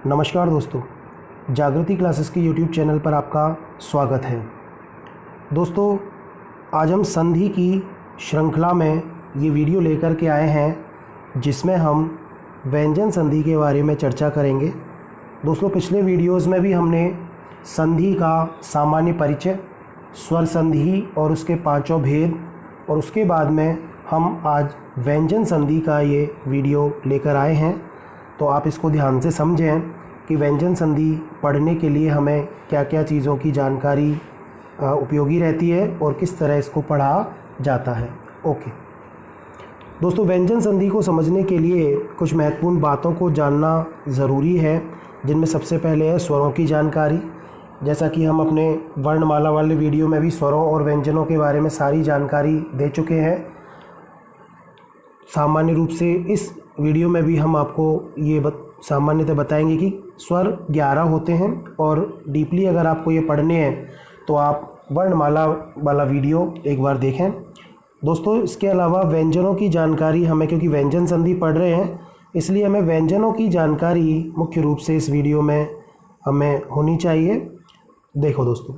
नमस्कार दोस्तों, जागृति क्लासेस के यूट्यूब चैनल पर आपका स्वागत है। दोस्तों, आज हम संधि की श्रृंखला में ये वीडियो लेकर के आए हैं जिसमें हम व्यंजन संधि के बारे में चर्चा करेंगे। दोस्तों, पिछले वीडियोस में भी हमने संधि का सामान्य परिचय, स्वर संधि और उसके पांचों भेद, और उसके बाद में हम आज व्यंजन संधि का ये वीडियो लेकर आए हैं। तो आप इसको ध्यान से समझें कि व्यंजन संधि पढ़ने के लिए हमें क्या क्या चीज़ों की जानकारी उपयोगी रहती है और किस तरह इसको पढ़ा जाता है। ओके दोस्तों, व्यंजन संधि को समझने के लिए कुछ महत्वपूर्ण बातों को जानना ज़रूरी है, जिनमें सबसे पहले है स्वरों की जानकारी। जैसा कि हम अपने वर्णमाला वाले वीडियो में भी स्वरों और व्यंजनों के बारे में सारी जानकारी दे चुके हैं। सामान्य रूप से इस वीडियो में भी हम आपको ये सामान्यतः बताएंगे कि स्वर 11 होते हैं, और डीपली अगर आपको ये पढ़ने हैं तो आप वर्णमाला वाला वीडियो एक बार देखें। दोस्तों, इसके अलावा व्यंजनों की जानकारी हमें, क्योंकि व्यंजन संधि पढ़ रहे हैं, इसलिए हमें व्यंजनों की जानकारी मुख्य रूप से इस वीडियो में हमें होनी चाहिए। देखो दोस्तों,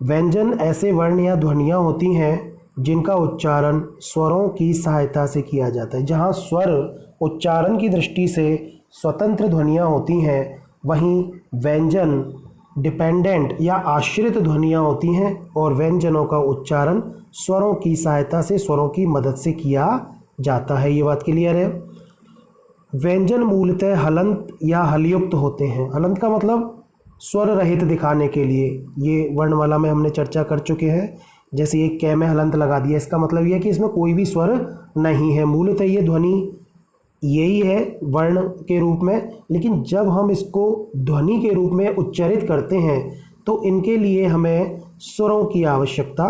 व्यंजन ऐसे वर्ण या ध्वनियाँ होती हैं जिनका उच्चारण स्वरों की सहायता से किया जाता है। जहाँ स्वर उच्चारण की दृष्टि से स्वतंत्र ध्वनियाँ होती हैं, वहीं व्यंजन डिपेंडेंट या आश्रित ध्वनियाँ होती हैं, और व्यंजनों का उच्चारण स्वरों की सहायता से, स्वरों की मदद से किया जाता है। ये बात क्लियर है। व्यंजन मूलतः हलंत या हलयुक्त होते हैं। हलंत का मतलब स्वर रहित दिखाने के लिए, ये वर्णमाला में हमने चर्चा कर चुके हैं। जैसे ये कै में हलंत लगा दिया, इसका मतलब यह है कि इसमें कोई भी स्वर नहीं है। मूलतः ये ध्वनि यही है वर्ण के रूप में, लेकिन जब हम इसको ध्वनि के रूप में उच्चारित करते हैं तो इनके लिए हमें स्वरों की आवश्यकता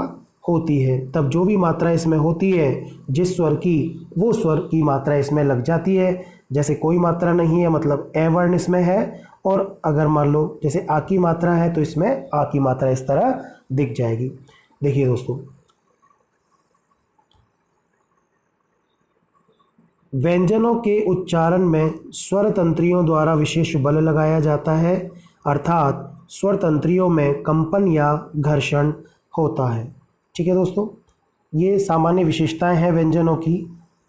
होती है। तब जो भी मात्रा इसमें होती है जिस स्वर की, वो स्वर की मात्रा इसमें लग जाती है। जैसे कोई मात्रा नहीं है मतलब ए वर्ण इसमें है, और अगर मान लो जैसे आ की मात्रा है तो इसमें आ की मात्रा इस तरह दिख जाएगी। देखिए दोस्तों, व्यंजनों के उच्चारण में स्वर तंत्रियों द्वारा विशेष बल लगाया जाता है, अर्थात स्वर तंत्रियों में कंपन या घर्षण होता है। ठीक है दोस्तों, ये सामान्य विशेषताएं हैं व्यंजनों की।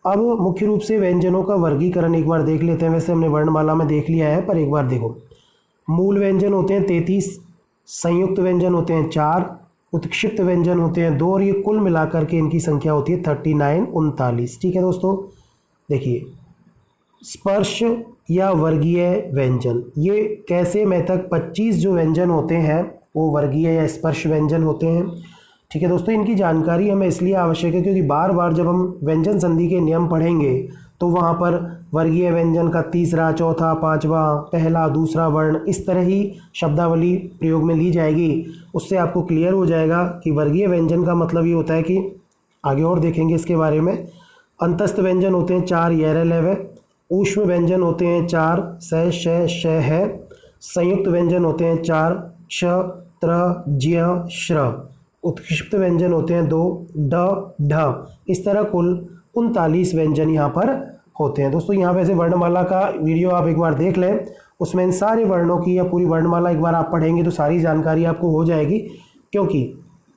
अब मुख्य रूप से व्यंजनों का वर्गीकरण एक बार देख लेते हैं। वैसे हमने वर्णमाला में देख लिया है, पर एक बार देखो। मूल व्यंजन होते हैं 33, संयुक्त व्यंजन होते हैं 4, उत्क्षिप्त व्यंजन होते हैं 2, और ये कुल मिलाकर के इनकी संख्या होती है 39। ठीक है दोस्तों, देखिए स्पर्श या वर्गीय व्यंजन, ये कैसे में तक 25 जो व्यंजन होते हैं वो वर्गीय या स्पर्श व्यंजन होते हैं। ठीक है दोस्तों, इनकी जानकारी हमें इसलिए आवश्यक है क्योंकि बार बार जब हम व्यंजन संधि के नियम पढ़ेंगे तो वहाँ पर वर्गीय व्यंजन का तीसरा, चौथा, पांचवा, पहला, दूसरा वर्ण, इस तरह ही शब्दावली प्रयोग में ली जाएगी। उससे आपको क्लियर हो जाएगा कि वर्गीय व्यंजन का मतलब ये होता है कि आगे और देखेंगे इसके बारे में। अंतस्थ व्यंजन होते हैं 4, यर, लव। ऊष्म व्यंजन होते हैं 4, स, श, श, है। संयुक्त व्यंजन होते हैं 4, श, त्र, ज्य, श्र। उत्क्षिप्त व्यंजन होते हैं 2, ड, ढ। इस तरह कुल 39 व्यंजन यहाँ पर होते हैं। दोस्तों, यहाँ वैसे वर्णमाला का वीडियो आप एक बार देख लें, उसमें इन सारे वर्णों की या पूरी वर्णमाला एक बार आप पढ़ेंगे तो सारी जानकारी आपको हो जाएगी। क्योंकि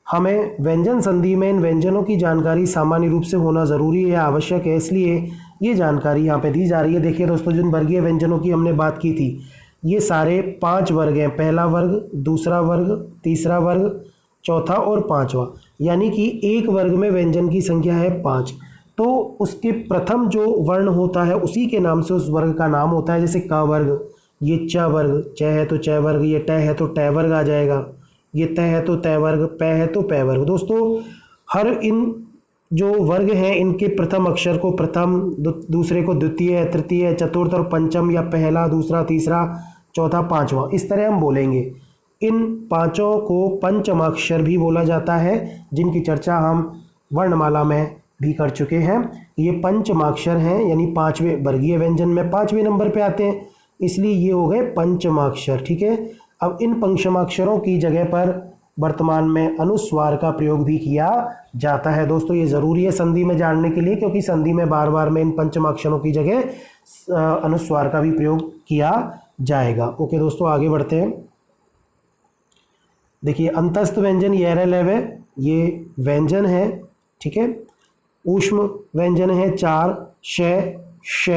हमें व्यंजन संधि में इन व्यंजनों की जानकारी सामान्य रूप से होना ज़रूरी है, आवश्यक है, इसलिए ये जानकारी यहाँ पे दी जा रही है। देखिए दोस्तों, जिन वर्गीय व्यंजनों की हमने बात की थी, ये सारे 5 वर्ग हैं। पहला वर्ग, दूसरा वर्ग, तीसरा वर्ग, चौथा और पाँचवा। यानी कि एक वर्ग में व्यंजन की संख्या है 5, तो उसके प्रथम जो वर्ण होता है उसी के नाम से उस वर्ग का नाम होता है। जैसे क वर्ग, ये च वर्ग, च है तो च वर्ग, ये ट है तो ट वर्ग आ जाएगा, ये त है तो त वर्ग, प है तो प वर्ग। दोस्तों, हर इन जो वर्ग हैं इनके प्रथम अक्षर को प्रथम, दूसरे को द्वितीय, तृतीय, चतुर्थ और पंचम, या पहला, दूसरा, तीसरा, चौथा, पांचवा, इस तरह हम बोलेंगे। इन पांचों को पंचमाक्षर भी बोला जाता है, जिनकी चर्चा हम वर्णमाला में भी कर चुके हैं। ये पंचमाक्षर हैं, यानी 5वें वर्गीय व्यंजन में 5वें नंबर पे आते हैं, इसलिए ये हो गए पंचमाक्षर। ठीक है, अब इन पंचमाक्षरों की जगह पर वर्तमान में अनुस्वार का प्रयोग भी किया जाता है। दोस्तों, ये ज़रूरी है संधि में जानने के लिए, क्योंकि संधि में बार बार में इन पंचमाक्षरों की जगह अनुस्वार का भी प्रयोग किया जाएगा। ओके दोस्तों, आगे बढ़ते हैं। देखिए अंतस्थ व्यंजन येरलेव है, ये व्यंजन है, ठीक है। ऊष्म व्यंजन है 4, श, श,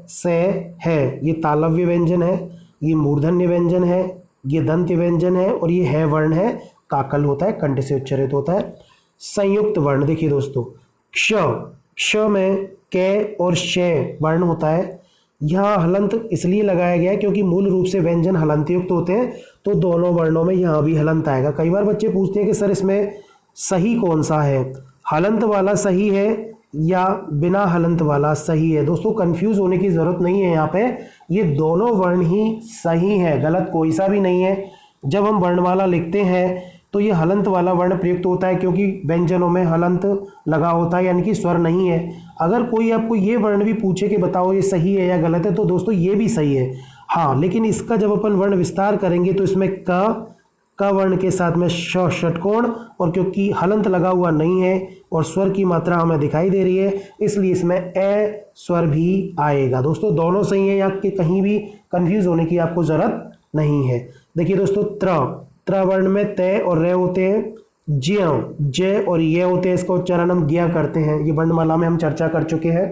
से, है, ये तालव्य व्यंजन है। ये मूर्धन्य व्यंजन है, ये दंत्य व्यंजन है, और ये है वर्ण है, काकल होता है, कंठ से उच्चारित होता है। संयुक्त वर्ण देखिए दोस्तों, क्ष, क्ष में क और श वर्ण होता है। यहाँ हलंत इसलिए लगाया गया है क्योंकि मूल रूप से व्यंजन हलंत युक्त होते हैं, तो दोनों वर्णों में यहाँ भी हलंत आएगा। कई बार बच्चे पूछते हैं कि सर इसमें सही कौन सा है, हलंत वाला सही है या बिना हलंत वाला सही है। दोस्तों कंफ्यूज होने की ज़रूरत नहीं है, यहाँ पे ये दोनों वर्ण ही सही है, गलत कोई सा भी नहीं है। जब हम वर्णमाला लिखते हैं तो ये हलंत वाला वर्ण प्रयुक्त होता है क्योंकि व्यंजनों में हलंत लगा होता है, यानी कि स्वर नहीं है। अगर कोई आपको ये वर्ण भी पूछे कि बताओ ये सही है या गलत है, तो दोस्तों ये भी सही है। हाँ, लेकिन इसका जब अपन वर्ण विस्तार करेंगे तो इसमें क वर्ण के साथ में श षटकोण, और क्योंकि हलंत लगा हुआ नहीं है और स्वर की मात्रा हमें दिखाई दे रही है, इसलिए इसमें ए स्वर भी आएगा। दोस्तों दोनों सही है, यहाँ के कहीं भी कंफ्यूज होने की आपको जरूरत नहीं है। देखिए दोस्तों त्र वर्ण में तय और रे होते हैं, ज्य, जय और ये होते हैं, इसका उच्चारण हम ज्ञ करते हैं, ये वर्णमाला में हम चर्चा कर चुके हैं।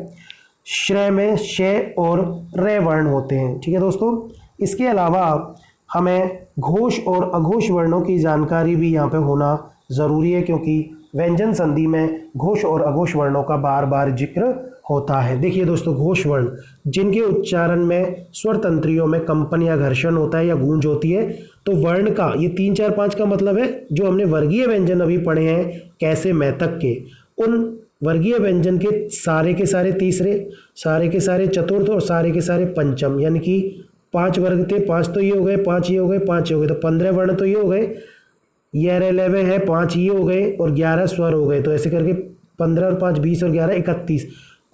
श्रेय में श और रे वर्ण होते हैं, ठीक है दोस्तों। इसके अलावा हमें घोष और अघोष वर्णों की जानकारी भी यहाँ पे होना ज़रूरी है, क्योंकि व्यंजन संधि में घोष और अघोष वर्णों का बार बार जिक्र होता है। देखिए दोस्तों, घोष वर्ण जिनके उच्चारण में स्वर तंत्रियों में कंपन या घर्षण होता है या गूंज होती है, तो वर्ण का ये 3, 4, 5 का मतलब है जो हमने वर्गीय व्यंजन अभी पढ़े हैं कैसे मैतक के, उन वर्गीय व्यंजन के सारे तीसरे, सारे के सारे चतुर्थ और सारे के सारे पंचम, यानी कि 5 वर्ग थे, 5 तो ये हो गए, 5 ये हो गए, 5 ये हो गए, तो 15 वर्ण तो ये हो गए, ये 11 है, 5 ये हो गए और 11 स्वर हो गए। तो ऐसे करके 15 और 5 20 और 11 31,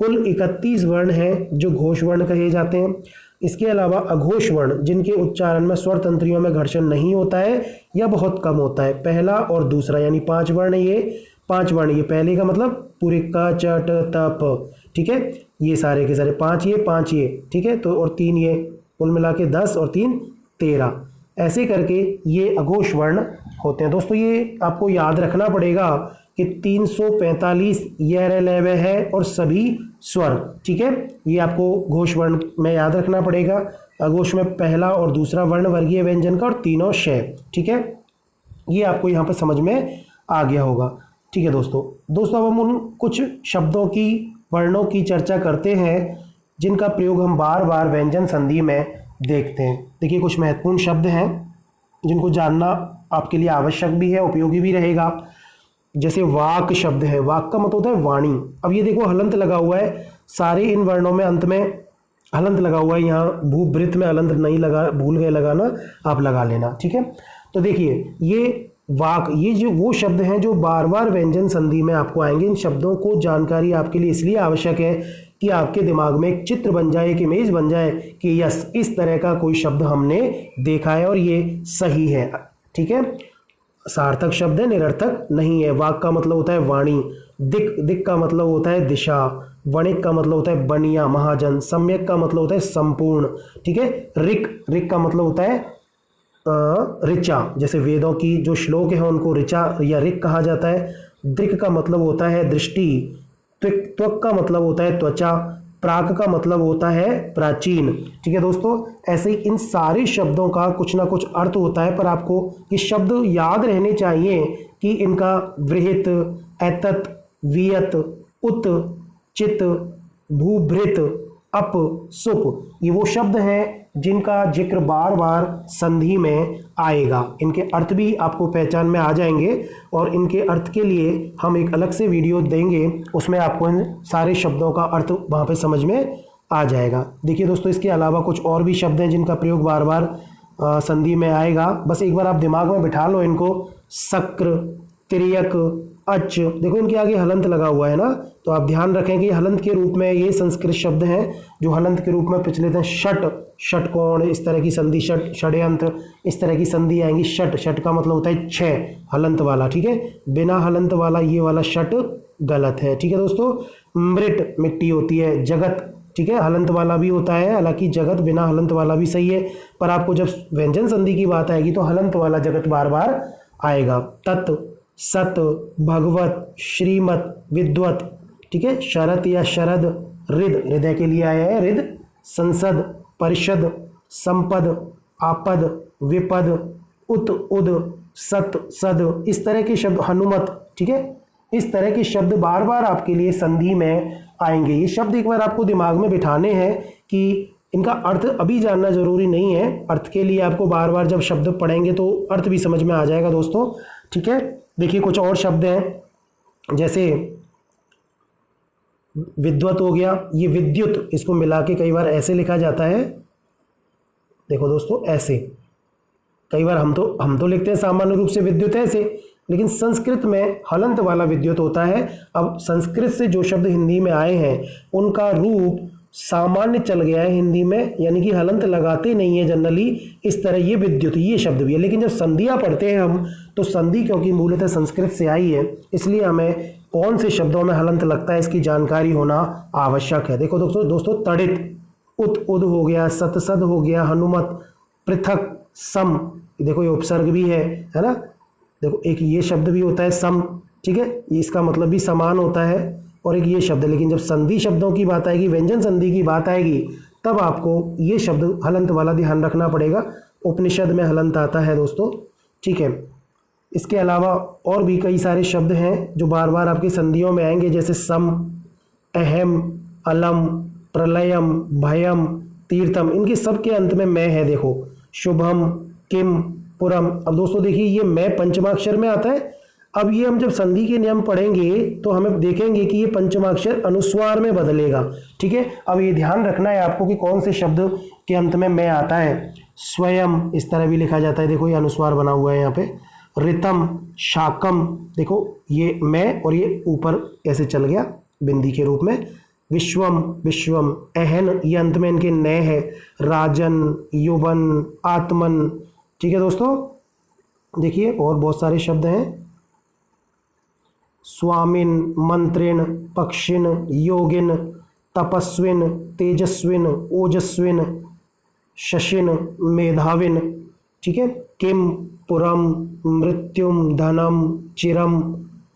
कुल 31 वर्ण हैं जो घोष वर्ण कहे जाते हैं। इसके अलावा अघोष वर्ण जिनके उच्चारण में स्वर तंत्रियों में घर्षण नहीं होता है या बहुत कम होता है, पहला और दूसरा, यानी 5 वर्ण ये 5 वर्ण, ये पहले का मतलब पूरे क च ट त प, ठीक है, ये सारे के सारे 5 ये, ठीक है, तो और 3 ये, कुल मिला के 10 और 3 13, ऐसे करके ये अघोष वर्ण होते हैं। दोस्तों ये आपको याद रखना पड़ेगा कि 345 येरलेव है और सभी स्वर, ठीक है, ये आपको घोष वर्ण में याद रखना पड़ेगा। अघोष में पहला और दूसरा वर्ण वर्गीय व्यंजन का और तीनों श, ठीक है, ये आपको यहाँ पर समझ में आ गया होगा। ठीक है दोस्तों अब हम उन कुछ शब्दों की, वर्णों की चर्चा करते हैं जिनका प्रयोग हम बार बार व्यंजन संधि में देखते हैं। देखिए कुछ महत्वपूर्ण शब्द हैं जिनको जानना आपके लिए आवश्यक भी है, उपयोगी भी रहेगा। जैसे वाक शब्द है, वाक का मतलब होता है वाणी। अब ये देखो हलंत लगा हुआ है, सारे इन वर्णों में अंत में हलंत लगा हुआ है, यहाँ भूभृत में हलंत नहीं लगा, भूल गए लगाना, आप लगा लेना, ठीक है। तो देखिए ये वाक, ये जो वो शब्द हैं जो बार बार व्यंजन संधि में आपको आएंगे। इन शब्दों को जानकारी आपके लिए इसलिए आवश्यक है कि आपके दिमाग में एक चित्र बन जाए, एक इमेज बन जाए कि यस इस तरह का कोई शब्द हमने देखा है और ये सही है, ठीक है, सार्थक शब्द है, निरर्थक नहीं है। वाक का मतलब होता है वाणी, दिक का मतलब होता है दिशा, वणिक का मतलब होता है बनिया महाजन, सम्यक का मतलब होता है संपूर्ण, ठीक है। ऋक का मतलब होता है ऋचा, जैसे वेदों की जो श्लोक है उनको ऋचा या ऋक कहा जाता है। दृक् का मतलब होता है दृष्टि, त्वक का मतलब होता है त्वचा, प्राक का मतलब होता है प्राचीन, ठीक है दोस्तों। ऐसे ही इन सारे शब्दों का कुछ ना कुछ अर्थ होता है, पर आपको ये शब्द याद रहने चाहिए कि इनका वृहित, एतत्, वियत, उत, चित, भूभृत, अप, सुप, ये वो शब्द हैं जिनका जिक्र बार बार संधि में आएगा। इनके अर्थ भी आपको पहचान में आ जाएंगे और इनके अर्थ के लिए हम एक अलग से वीडियो देंगे, उसमें आपको इन सारे शब्दों का अर्थ वहाँ पे समझ में आ जाएगा। देखिए दोस्तों इसके अलावा कुछ और भी शब्द हैं जिनका प्रयोग बार बार संधि में आएगा, बस एक बार आप दिमाग में बिठा लो इनको। शक्र, तिर्यक, अच, देखो इनके आगे हलंत लगा हुआ है ना, तो आप ध्यान रखें कि हलंत के रूप में ये संस्कृत शब्द हैं जो हलंत के रूप में प्रचलित हैं। षट, षटकोण, इस तरह की संधि, षट, षड्यंत्र, इस तरह की संधि आएंगी। षट का मतलब होता है 6 हलंत वाला, ठीक है, बिना हलंत वाला ये वाला षट गलत है, ठीक है दोस्तों। मृत, मिट्टी होती है। जगत, ठीक है, हलंत वाला भी होता है, हालांकि जगत बिना हलंत वाला भी सही है, पर आपको जब व्यंजन संधि की बात आएगी तो हलंत वाला जगत बार बार आएगा। तत्, सत, भगवत, श्रीमत, विद्वत, ठीक है, शरत या शरद, रिद, हृदय के लिए आया है रिद, संसद, परिषद, संपद, आपद, विपद, उत, उद, सत, सद, इस तरह के शब्द, हनुमत, ठीक है, इस तरह के शब्द बार बार आपके लिए संधि में आएंगे। ये शब्द एक बार आपको दिमाग में बिठाने हैं कि इनका अर्थ अभी जानना जरूरी नहीं है, अर्थ के लिए आपको बार बार जब शब्द पढ़ेंगे तो अर्थ भी समझ में आ जाएगा दोस्तों, ठीक है। देखिए कुछ और शब्द हैं, जैसे विद्वत हो गया, ये विद्युत, इसको मिला के कई बार ऐसे लिखा जाता है, देखो दोस्तों ऐसे, कई बार हम तो लिखते हैं सामान्य रूप से विद्युत ऐसे, लेकिन संस्कृत में हलंत वाला विद्युत होता है। अब संस्कृत से जो शब्द हिंदी में आए हैं उनका रूप सामान्य चल गया है हिंदी में, यानी कि हलंत लगाते नहीं है जनरली, इस तरह ये विद्युत ये शब्द भी है। लेकिन जब संधियाँ पढ़ते हैं हम तो संधि क्योंकि मूलतः संस्कृत से आई है, इसलिए हमें कौन से शब्दों में हलंत लगता है इसकी जानकारी होना आवश्यक है। देखो दोस्तों तड़ित, उत, उद हो गया, सतसद हो गया, हनुमत, पृथक, सम, देखो ये उपसर्ग भी है ना, देखो एक ये शब्द भी होता है सम, ठीक है, इसका मतलब भी समान होता है, और एक ये शब्द। लेकिन जब संधि शब्दों की बात आएगी, व्यंजन संधि की बात आएगी, तब आपको ये शब्द हलंत वाला ध्यान रखना पड़ेगा। उपनिषद में हलंत आता है दोस्तों, ठीक है। इसके अलावा और भी कई सारे शब्द हैं जो बार बार आपकी संधियों में आएंगे, जैसे सम, अहम, अलम, प्रलयम, भयम, तीर्थम, इनके सबके अंत में मैं है। देखो शुभम, किम, पुरम। अब दोस्तों देखिए ये मैं पंचमाक्षर में आता है। अब ये हम जब संधि के नियम पढ़ेंगे तो हमें देखेंगे कि ये पंचमाक्षर अनुस्वार में बदलेगा, ठीक है। अब ये ध्यान रखना है आपको कि कौन से शब्द के अंत में मैं आता है। स्वयं इस तरह भी लिखा जाता है, देखो ये अनुस्वार बना हुआ है यहाँ पे। ऋतम, शाकम, देखो ये मैं और ये ऊपर ऐसे चल गया बिंदी के रूप में। विश्वम, विश्वम, अहन, ये अंत में इनके न है। राजन, युवन, आत्मन, ठीक है दोस्तों। देखिए और बहुत सारे शब्द हैं, स्वामिन, मंत्रिण, पक्षिन, योगिन, तपस्विन, तेजस्विन, ओजस्विन, शशिन, मेधाविन, ठीक है। किम, पुरम, मृत्युम, धनम, चिरम,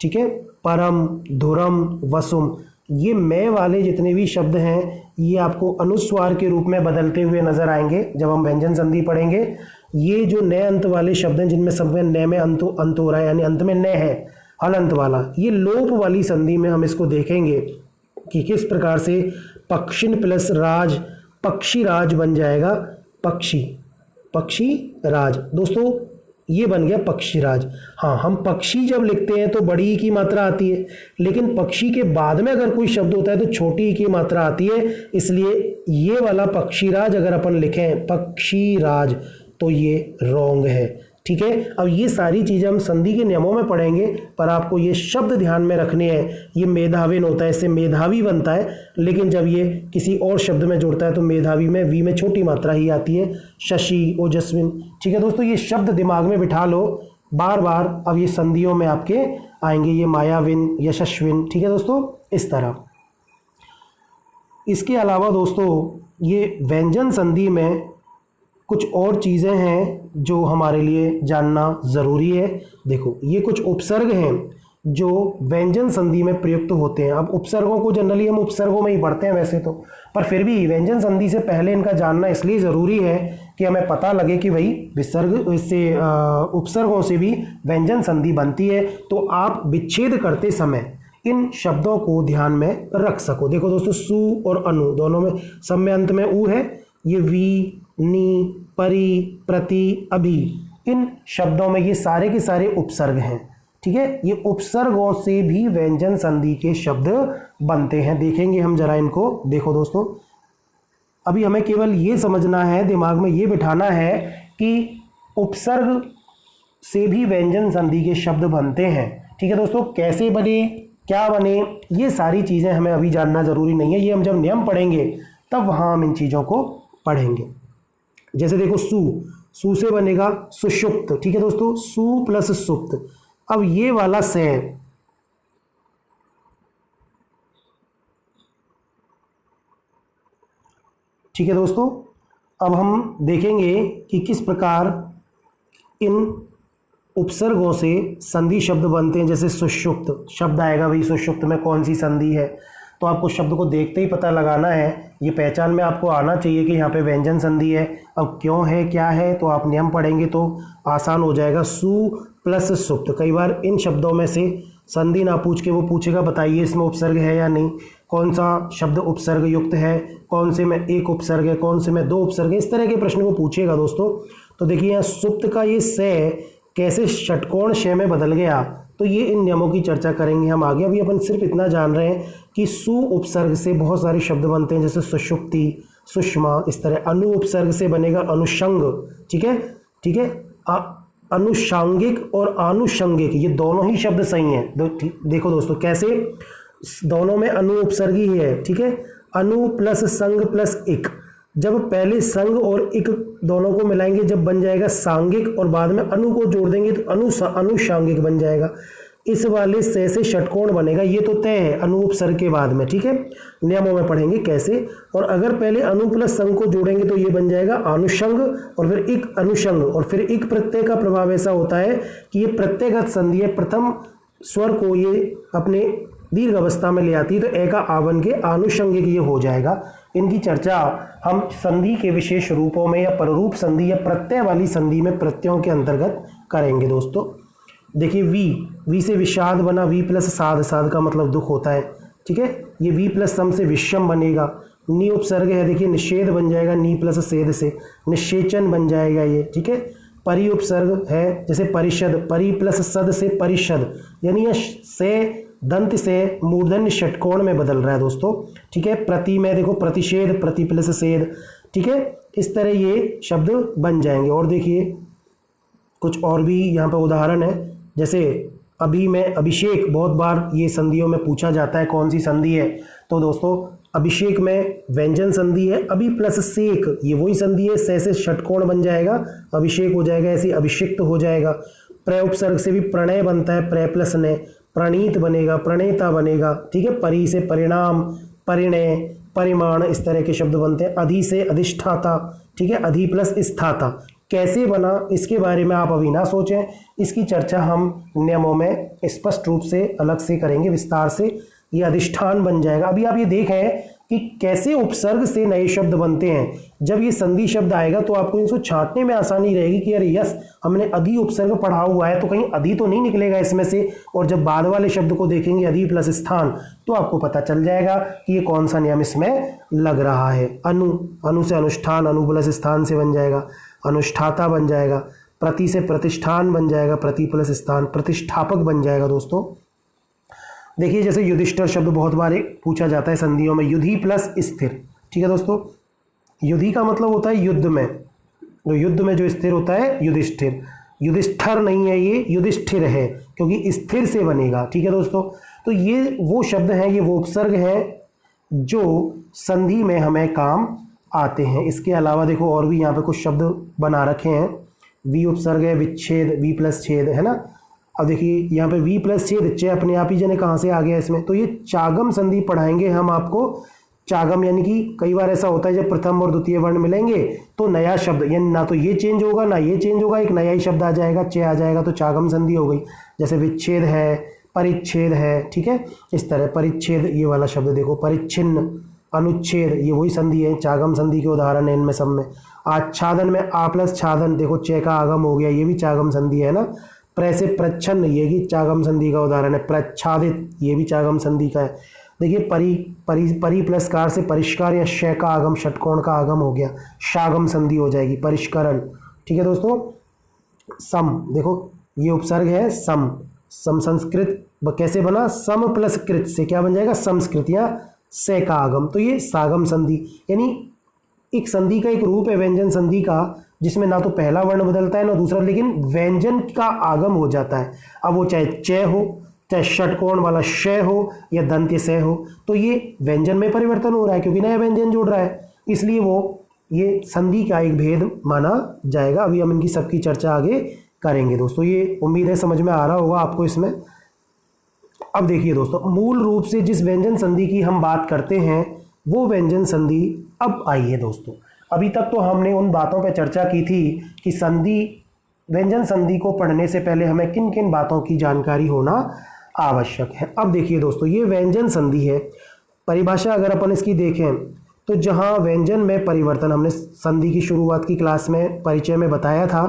ठीक है, परम, धुरम, वसुम। ये मैं वाले जितने भी शब्द हैं ये आपको अनुस्वार के रूप में बदलते हुए नजर आएंगे जब हम व्यंजन संधि पढ़ेंगे। ये जो न अंत वाले शब्द हैं जिनमें सब में न में अंत हो रहा है, यानी अंत में न है हलंत वाला, ये लोप वाली संधि में हम इसको देखेंगे कि किस प्रकार से पक्षिन प्लस राज, पक्षी राज बन जाएगा। पक्षी, पक्षी राज, दोस्तों ये बन गया पक्षी राज। हाँ, हम पक्षी जब लिखते हैं तो बड़ी ई की मात्रा आती है, लेकिन पक्षी के बाद में अगर कोई शब्द होता है तो छोटी ई की मात्रा आती है, इसलिए ये वाला पक्षी राज अगर अपन लिखें पक्षी राज तो ये रॉन्ग है, ठीक है। अब ये सारी चीज़ें हम संधि के नियमों में पढ़ेंगे, पर आपको ये शब्द ध्यान में रखने हैं। ये मेधाविन होता है, इससे मेधावी बनता है, लेकिन जब ये किसी और शब्द में जुड़ता है तो मेधावी में वी में छोटी मात्रा ही आती है। शशि, ओजस्विन, ठीक है दोस्तों, ये शब्द दिमाग में बिठा लो बार बार। अब ये संधियों में आपके आएंगे, ये मायाविन, यशस्विन, ठीक है दोस्तों, इस तरह। इसके अलावा दोस्तों ये व्यंजन संधि में कुछ और चीज़ें हैं जो हमारे लिए जानना ज़रूरी है। देखो ये कुछ उपसर्ग हैं जो व्यंजन संधि में प्रयुक्त होते हैं। अब उपसर्गों को जनरली हम उपसर्गों में ही पढ़ते हैं वैसे तो, पर फिर भी व्यंजन संधि से पहले इनका जानना इसलिए ज़रूरी है कि हमें पता लगे कि भाई विसर्ग से उपसर्गों से भी व्यंजन संधि बनती है, तो आप विच्छेद करते समय इन शब्दों को ध्यान में रख सको। देखो दोस्तों सु और अनु दोनों में सब में अंत में उ है। ये वी, नी, परी, प्रति, अभी, इन शब्दों में ये सारे के सारे उपसर्ग हैं, ठीक है। ये उपसर्गों से भी व्यंजन संधि के शब्द बनते हैं, देखेंगे हम जरा इनको। देखो दोस्तों अभी हमें केवल ये समझना है, दिमाग में ये बिठाना है कि उपसर्ग से भी व्यंजन संधि के शब्द बनते हैं, ठीक है दोस्तों। कैसे बने, क्या बने, ये सारी चीज़ें हमें अभी जानना ज़रूरी नहीं है, ये हम जब नियम पढ़ेंगे तब वहाँ हम इन चीज़ों को पढ़ेंगे। जैसे देखो सु से बनेगा सुषुप्त, ठीक है दोस्तों, सु प्लस सुप्त। अब ये वाला से, ठीक है दोस्तों, अब हम देखेंगे कि किस प्रकार इन उपसर्गों से संधि शब्द बनते हैं। जैसे सुषुप्त शब्द आएगा, भाई सुषुप्त में कौन सी संधि है, तो आपको शब्द को देखते ही पता लगाना है, ये पहचान में आपको आना चाहिए कि यहाँ पे व्यंजन संधि है। अब क्यों है क्या है, तो आप नियम पढ़ेंगे तो आसान हो जाएगा। सु प्लस सुप्त, कई बार इन शब्दों में से संधि ना पूछ के वो पूछेगा बताइए इसमें उपसर्ग है या नहीं, कौन सा शब्द उपसर्ग युक्त है, कौन से में एक उपसर्ग है, कौन से में दो उपसर्ग है, इस तरह के प्रश्न को पूछेगा दोस्तों। तो देखिए यहाँ सुप्त का ये से कैसे षटकोण शय में बदल गया, तो ये इन नियमों की चर्चा करेंगे हम आगे। अभी अपन सिर्फ इतना जान रहे हैं कि सु उपसर्ग से बहुत सारे शब्द बनते हैं, जैसे सुषुप्ति, सुषमा, इस तरह। अनु उपसर्ग से बनेगा अनुषंग, ठीक है, ठीक है। अनुषांगिक और आनुषंगिक ये दोनों ही शब्द सही हैं। देखो दोस्तों कैसे, दोनों में अनु उपसर्गी ही है, ठीक है। अनु प्लस संग प्लस इक, जब पहले संग और इक दोनों को मिलाएंगे जब बन जाएगा सांगिक, और बाद में अनु को जोड़ देंगे तो अनुषांगिक बन जाएगा। इस वाले से षटकोण बनेगा, ये तो तय है अनु उपसर्ग के बाद में, ठीक है। नियमों में पढ़ेंगे कैसे। और अगर पहले अनु प्लस संग को जोड़ेंगे तो ये बन जाएगा आनुषंग, और फिर इक अनुषंग, और फिर इक प्रत्यय का प्रभाव ऐसा होता है कि ये प्रत्ययगत संधि है, प्रथम स्वर को ये अपने दीर्घ अवस्था में ले आती है, तो ए का आवन के आनुषंगिक ये हो जाएगा। इनकी चर्चा हम संधि के विशेष रूपों में या पररूप संधि या प्रत्यय वाली संधि में प्रत्ययों के अंतर्गत करेंगे दोस्तों। देखिए वी से विषाद बना, वी प्लस साध, साध का मतलब दुख होता है, ठीक है। ये वी प्लस सम से विषम बनेगा। नी उपसर्ग है, देखिए निषेध बन जाएगा, नी प्लस सेध से निषेचन बन जाएगा ये, ठीक है। परि उपसर्ग है, जैसे परिषद, परि प्लस सद से परिषद, यानी यह से दंत से मूर्धन्य षटकोण में बदल रहा है दोस्तों, ठीक है। प्रति में देखो प्रतिषेध, प्रति प्लस सेध, ठीक है। इस तरह ये शब्द बन जाएंगे। और देखिए कुछ और भी यहाँ पर उदाहरण है, जैसे अभी में अभिषेक, बहुत बार ये संधियों में पूछा जाता है कौन सी संधि है, तो दोस्तों अभिषेक में व्यंजन संधि है, अभी प्लस सेक, ये वही संधि है, से षटकोण बन जाएगा, अभिषेक हो जाएगा, ऐसे अभिषिक्त हो जाएगा। प्र उपसर्ग से भी प्रणय बनता है, प्र प्लस ने, प्रणीत बनेगा, प्रणेता बनेगा, ठीक है। परि से परिणाम, परिणय, परिमाण, इस तरह के शब्द बनते हैं। अधि से अधिष्ठाता, ठीक है, अधि प्लस स्थाता। कैसे बना इसके बारे में आप अभी ना सोचें, इसकी चर्चा हम नियमों में स्पष्ट रूप से अलग से करेंगे विस्तार से। ये अधिष्ठान बन जाएगा। अभी आप ये देखें कि कैसे उपसर्ग से नए शब्द बनते हैं। जब ये संधि शब्द आएगा तो आपको इनको छांटने में आसानी रहेगी कि अरे यस हमने अधि उपसर्ग पढ़ा हुआ है, तो कहीं अधि तो नहीं निकलेगा इसमें से। और जब बाद वाले शब्द को देखेंगे अधि प्लस स्थान, तो आपको पता चल जाएगा कि ये कौन सा नियम इसमें लग रहा है। अनु से अनुष्ठान, अनु प्लस स्थान से बन जाएगा, अनुष्ठाता बन जाएगा। प्रति से प्रतिष्ठान बन जाएगा, प्रति प्लस स्थान, प्रतिष्ठापक बन जाएगा दोस्तों। देखिए जैसे युधिष्ठिर शब्द बहुत बार पूछा जाता है संधियों में, युधि प्लस स्थिर, ठीक है दोस्तों। युधि का मतलब होता है युद्ध में, तो युद्ध में जो स्थिर होता है युधिष्ठिर। युधिष्ठिर नहीं है, ये युधिष्ठिर है, क्योंकि स्थिर से बनेगा, ठीक है दोस्तों। तो ये वो शब्द हैं, ये वो उपसर्ग हैं जो संधि में हमें काम आते हैं। इसके अलावा देखो और भी यहाँ पे कुछ शब्द बना रखे हैं। वी उपसर्ग है, विच्छेद, वी प्लस छेद, है ना। अब देखिए यहाँ पे वी प्लस छेद, चे अपने आप ही जने कहाँ से आ गया इसमें, तो ये चागम संधि पढ़ाएंगे हम आपको। चागम यानी कि कई बार ऐसा होता है जब प्रथम और द्वितीय वर्ण मिलेंगे तो नया शब्द, यानी ना तो ये चेंज होगा ना ये चेंज होगा, एक नया ही शब्द आ जाएगा, चे आ जाएगा, तो चागम संधि हो गई। जैसे विच्छेद है, परिच्छेद है, ठीक है। इस तरह परिच्छेद, ये वाला शब्द देखो, परिच्छिन्न, अनुच्छेद, ये वही संधि है, चागम संधि के उदाहरण है इनमें सब में। आच्छादन में आ प्लस छादन, देखो चे का आगम हो गया, ये भी चागम संधि है ना। प्र से प्रच्छन्न, ये भी चागम संधि का उदाहरण है। प्रच्छादित, ये भी चागम संधि का है। देखिए परि प्लस कार से परिष्कार या शय का आगम, षटकोण का आगम हो गया, शागम संधि हो जाएगी, परिष्करण, ठीक है दोस्तों। सम, देखो ये उपसर्ग है सम, सम संस्कृत कैसे बना, सम प्लस कृत से क्या बन जाएगा, संस्कृत या से का आगम, तो ये सागम संधि। यानी एक संधि का एक रूप है व्यंजन संधि का, जिसमें ना तो पहला वर्ण बदलता है ना दूसरा, लेकिन व्यंजन का आगम हो जाता है। अब वो चाहे च हो, चाहे षटकोण वाला श हो या दंत्य से हो, तो ये व्यंजन में परिवर्तन हो रहा है क्योंकि नया व्यंजन जोड़ रहा है, इसलिए वो ये संधि का एक भेद माना जाएगा। अभी हम इनकी सबकी चर्चा आगे करेंगे दोस्तों। ये उम्मीद है समझ में आ रहा होगा आपको इसमें। अब देखिए दोस्तों, मूल रूप से जिस व्यंजन संधि की हम बात करते हैं वो व्यंजन संधि अब आइए दोस्तों, अभी तक तो हमने उन बातों पर चर्चा की थी कि संधि, व्यंजन संधि को पढ़ने से पहले हमें किन किन बातों की जानकारी होना आवश्यक है। अब देखिए दोस्तों, ये व्यंजन संधि है। परिभाषा अगर अपन इसकी देखें तो जहाँ व्यंजन में परिवर्तन, हमने संधि की शुरुआत की क्लास में परिचय में बताया था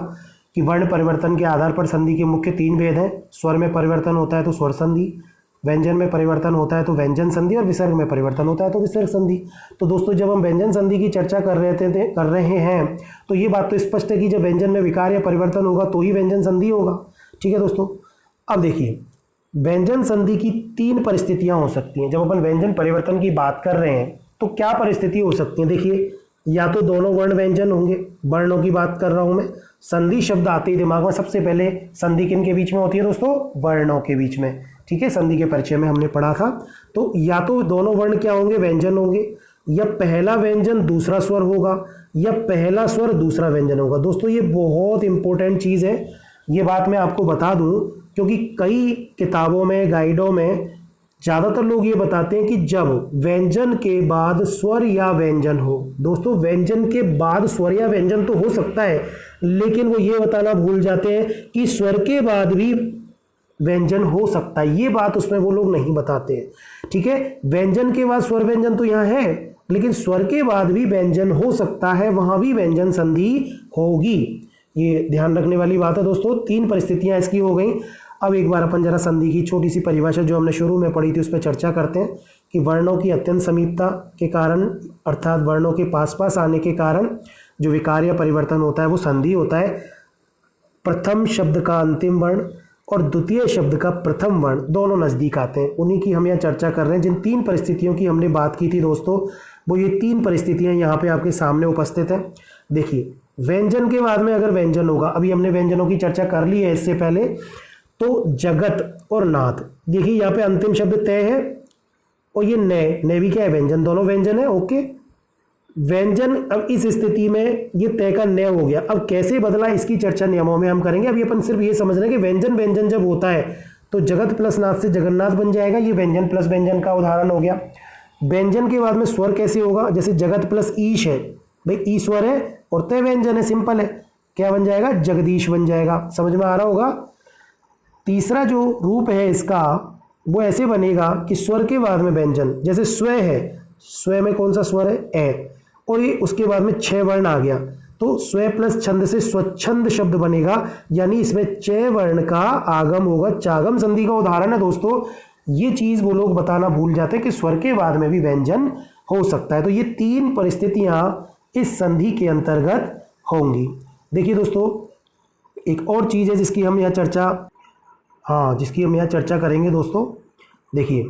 कि वर्ण परिवर्तन के आधार पर संधि के मुख्य 3 भेद हैं। स्वर में परिवर्तन होता है तो स्वर संधि, व्यंजन में परिवर्तन होता है तो व्यंजन संधि, और विसर्ग में परिवर्तन होता है तो विसर्ग संधि। तो दोस्तों, जब हम व्यंजन संधि की चर्चा कर रहे हैं तो ये बात तो स्पष्ट है कि जब व्यंजन में विकार या परिवर्तन होगा तो ही व्यंजन संधि होगा। ठीक है दोस्तों, अब देखिए, व्यंजन संधि की 3 परिस्थितियां हो सकती हैं। जब अपन व्यंजन परिवर्तन की बात कर रहे हैं तो क्या परिस्थिति हो सकती है? देखिए, या तो दोनों वर्ण व्यंजन होंगे, वर्णों की बात कर रहा हूं मैं। संधि शब्द आते ही दिमाग में सबसे पहले संधि किन के बीच में होती है दोस्तों? वर्णों के बीच में। ठीक है, संधि के परिचय में हमने पढ़ा था। तो या तो दोनों वर्ण क्या होंगे? व्यंजन होंगे, या पहला व्यंजन दूसरा स्वर होगा, या पहला स्वर दूसरा व्यंजन होगा। दोस्तों, ये बहुत इंपॉर्टेंट चीज़ है, ये बात मैं आपको बता दूं, क्योंकि कई किताबों में, गाइडों में ज़्यादातर लोग ये बताते हैं कि जब व्यंजन के बाद स्वर या व्यंजन हो। दोस्तों, व्यंजन के बाद स्वर या व्यंजन तो हो सकता है, लेकिन वो ये बताना भूल जाते हैं कि स्वर के बाद भी व्यंजन हो सकता है। ये बात उसमें वो लोग नहीं बताते हैं। ठीक है, व्यंजन के बाद स्वर व्यंजन तो यहाँ है, लेकिन स्वर के बाद भी व्यंजन हो सकता है, वहां भी व्यंजन संधि होगी। ये ध्यान रखने वाली बात है दोस्तों। 3 परिस्थितियां इसकी हो गई। अब एक बार अपन जरा संधि की छोटी सी परिभाषा जो हमने शुरू में पढ़ी थी उस पर चर्चा करते हैं कि वर्णों की अत्यंत समीपता के कारण, अर्थात वर्णों के पास पास आने के कारण जो विकार या परिवर्तन होता है वो संधि होता है। प्रथम शब्द का अंतिम वर्ण और द्वितीय शब्द का प्रथम वर्ण दोनों नज़दीक आते हैं, उन्हीं की हम यहाँ चर्चा कर रहे हैं। जिन 3 परिस्थितियों की हमने बात की थी दोस्तों, वो ये 3 परिस्थितियाँ यहाँ पे आपके सामने उपस्थित है। देखिए, व्यंजन के बाद में अगर व्यंजन होगा, अभी हमने व्यंजनों की चर्चा कर ली है इससे पहले, तो जगत और नाथ। देखिए, यहाँ पे अंतिम शब्द तय है और ये नय भी क्या है? व्यंजन, दोनों व्यंजन है। ओके, व्यंजन, अब इस स्थिति में ये तय का नय हो गया। अब कैसे बदला, इसकी चर्चा नियमों में हम करेंगे। अभी अपन सिर्फ ये समझ रहे हैं कि व्यंजन व्यंजन जब होता है तो जगत प्लस नाथ से जगन्नाथ बन जाएगा। ये व्यंजन प्लस व्यंजन का उदाहरण हो गया। व्यंजन के बाद में स्वर कैसे होगा? जैसे जगत प्लस ईश है, भाई ई स्वर है और तय व्यंजन है, सिंपल है, क्या बन जाएगा? जगदीश बन जाएगा। समझ में आ रहा होगा। तीसरा जो रूप है इसका वो ऐसे बनेगा कि स्वर के बाद में व्यंजन, जैसे स्व है, स्व में कौन सा स्वर है? ए, और ये उसके बाद में 6 वर्ण आ गया तो स्व प्लस छंद से स्वच्छंद शब्द बनेगा, यानी इसमें 6 वर्ण का आगम होगा। चागम संधि का उदाहरण है दोस्तों। ये चीज वो लोग बताना भूल जाते हैं कि स्वर के बाद में भी व्यंजन हो सकता है। तो ये 3 परिस्थितियां इस संधि के अंतर्गत होंगी। देखिए दोस्तों, एक और चीज है जिसकी हम यहाँ चर्चा करेंगे दोस्तों। देखिए,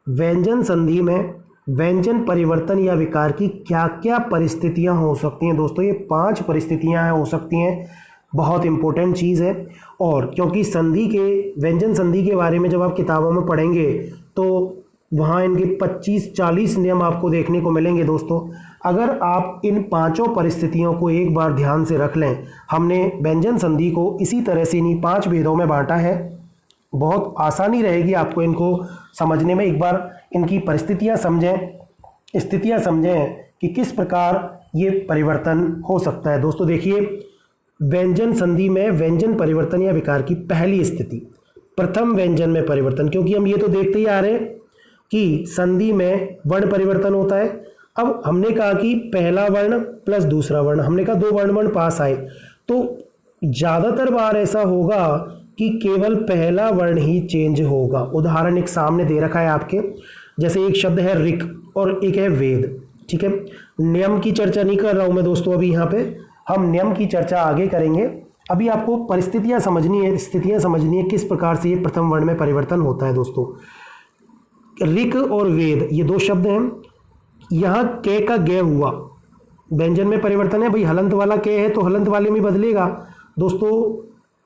व्यंजन संधि में व्यंजन परिवर्तन या विकार की क्या क्या परिस्थितियां हो सकती हैं दोस्तों? ये 5 परिस्थितियां हो सकती हैं। बहुत इंपॉर्टेंट चीज़ है। और क्योंकि संधि के, व्यंजन संधि के बारे में जब आप किताबों में पढ़ेंगे तो वहाँ इनके 25-40 नियम आपको देखने को मिलेंगे दोस्तों। अगर आप इन 5 परिस्थितियों को एक बार ध्यान से रख लें, हमने व्यंजन संधि को इसी तरह से इन्हीं 5 भेदों में बांटा है। बहुत आसानी रहेगी आपको इनको समझने में। एक बार इनकी परिस्थितियां समझें, स्थितियां समझें कि किस प्रकार ये परिवर्तन हो सकता है। दोस्तों देखिए, व्यंजन संधि में व्यंजन परिवर्तन या विकार की पहली स्थिति, प्रथम व्यंजन में परिवर्तन। क्योंकि हम ये तो देखते ही आ रहे हैं कि संधि में वर्ण परिवर्तन होता है। अब हमने कहा कि पहला वर्ण प्लस दूसरा वर्ण, हमने कहा 2 वर्ण पास आए, तो ज़्यादातर बार ऐसा होगा कि केवल पहला वर्ण ही चेंज होगा। उदाहरण एक सामने दे रखा है आपके, जैसे एक शब्द है ऋक और एक है वेद। ठीक है, नियम की चर्चा नहीं कर रहा हूं मैं दोस्तों अभी, यहाँ पे हम नियम की चर्चा आगे करेंगे। अभी आपको परिस्थितियां समझनी है, स्थितियां समझनी है, किस प्रकार से ये प्रथम वर्ण में परिवर्तन होता है दोस्तों। ऋक और वेद ये 2 शब्द हैं। यहाँ के का गे हुआ, व्यंजन में परिवर्तन है। भाई हलंत वाला के है तो हलंत वाले में बदलेगा दोस्तों।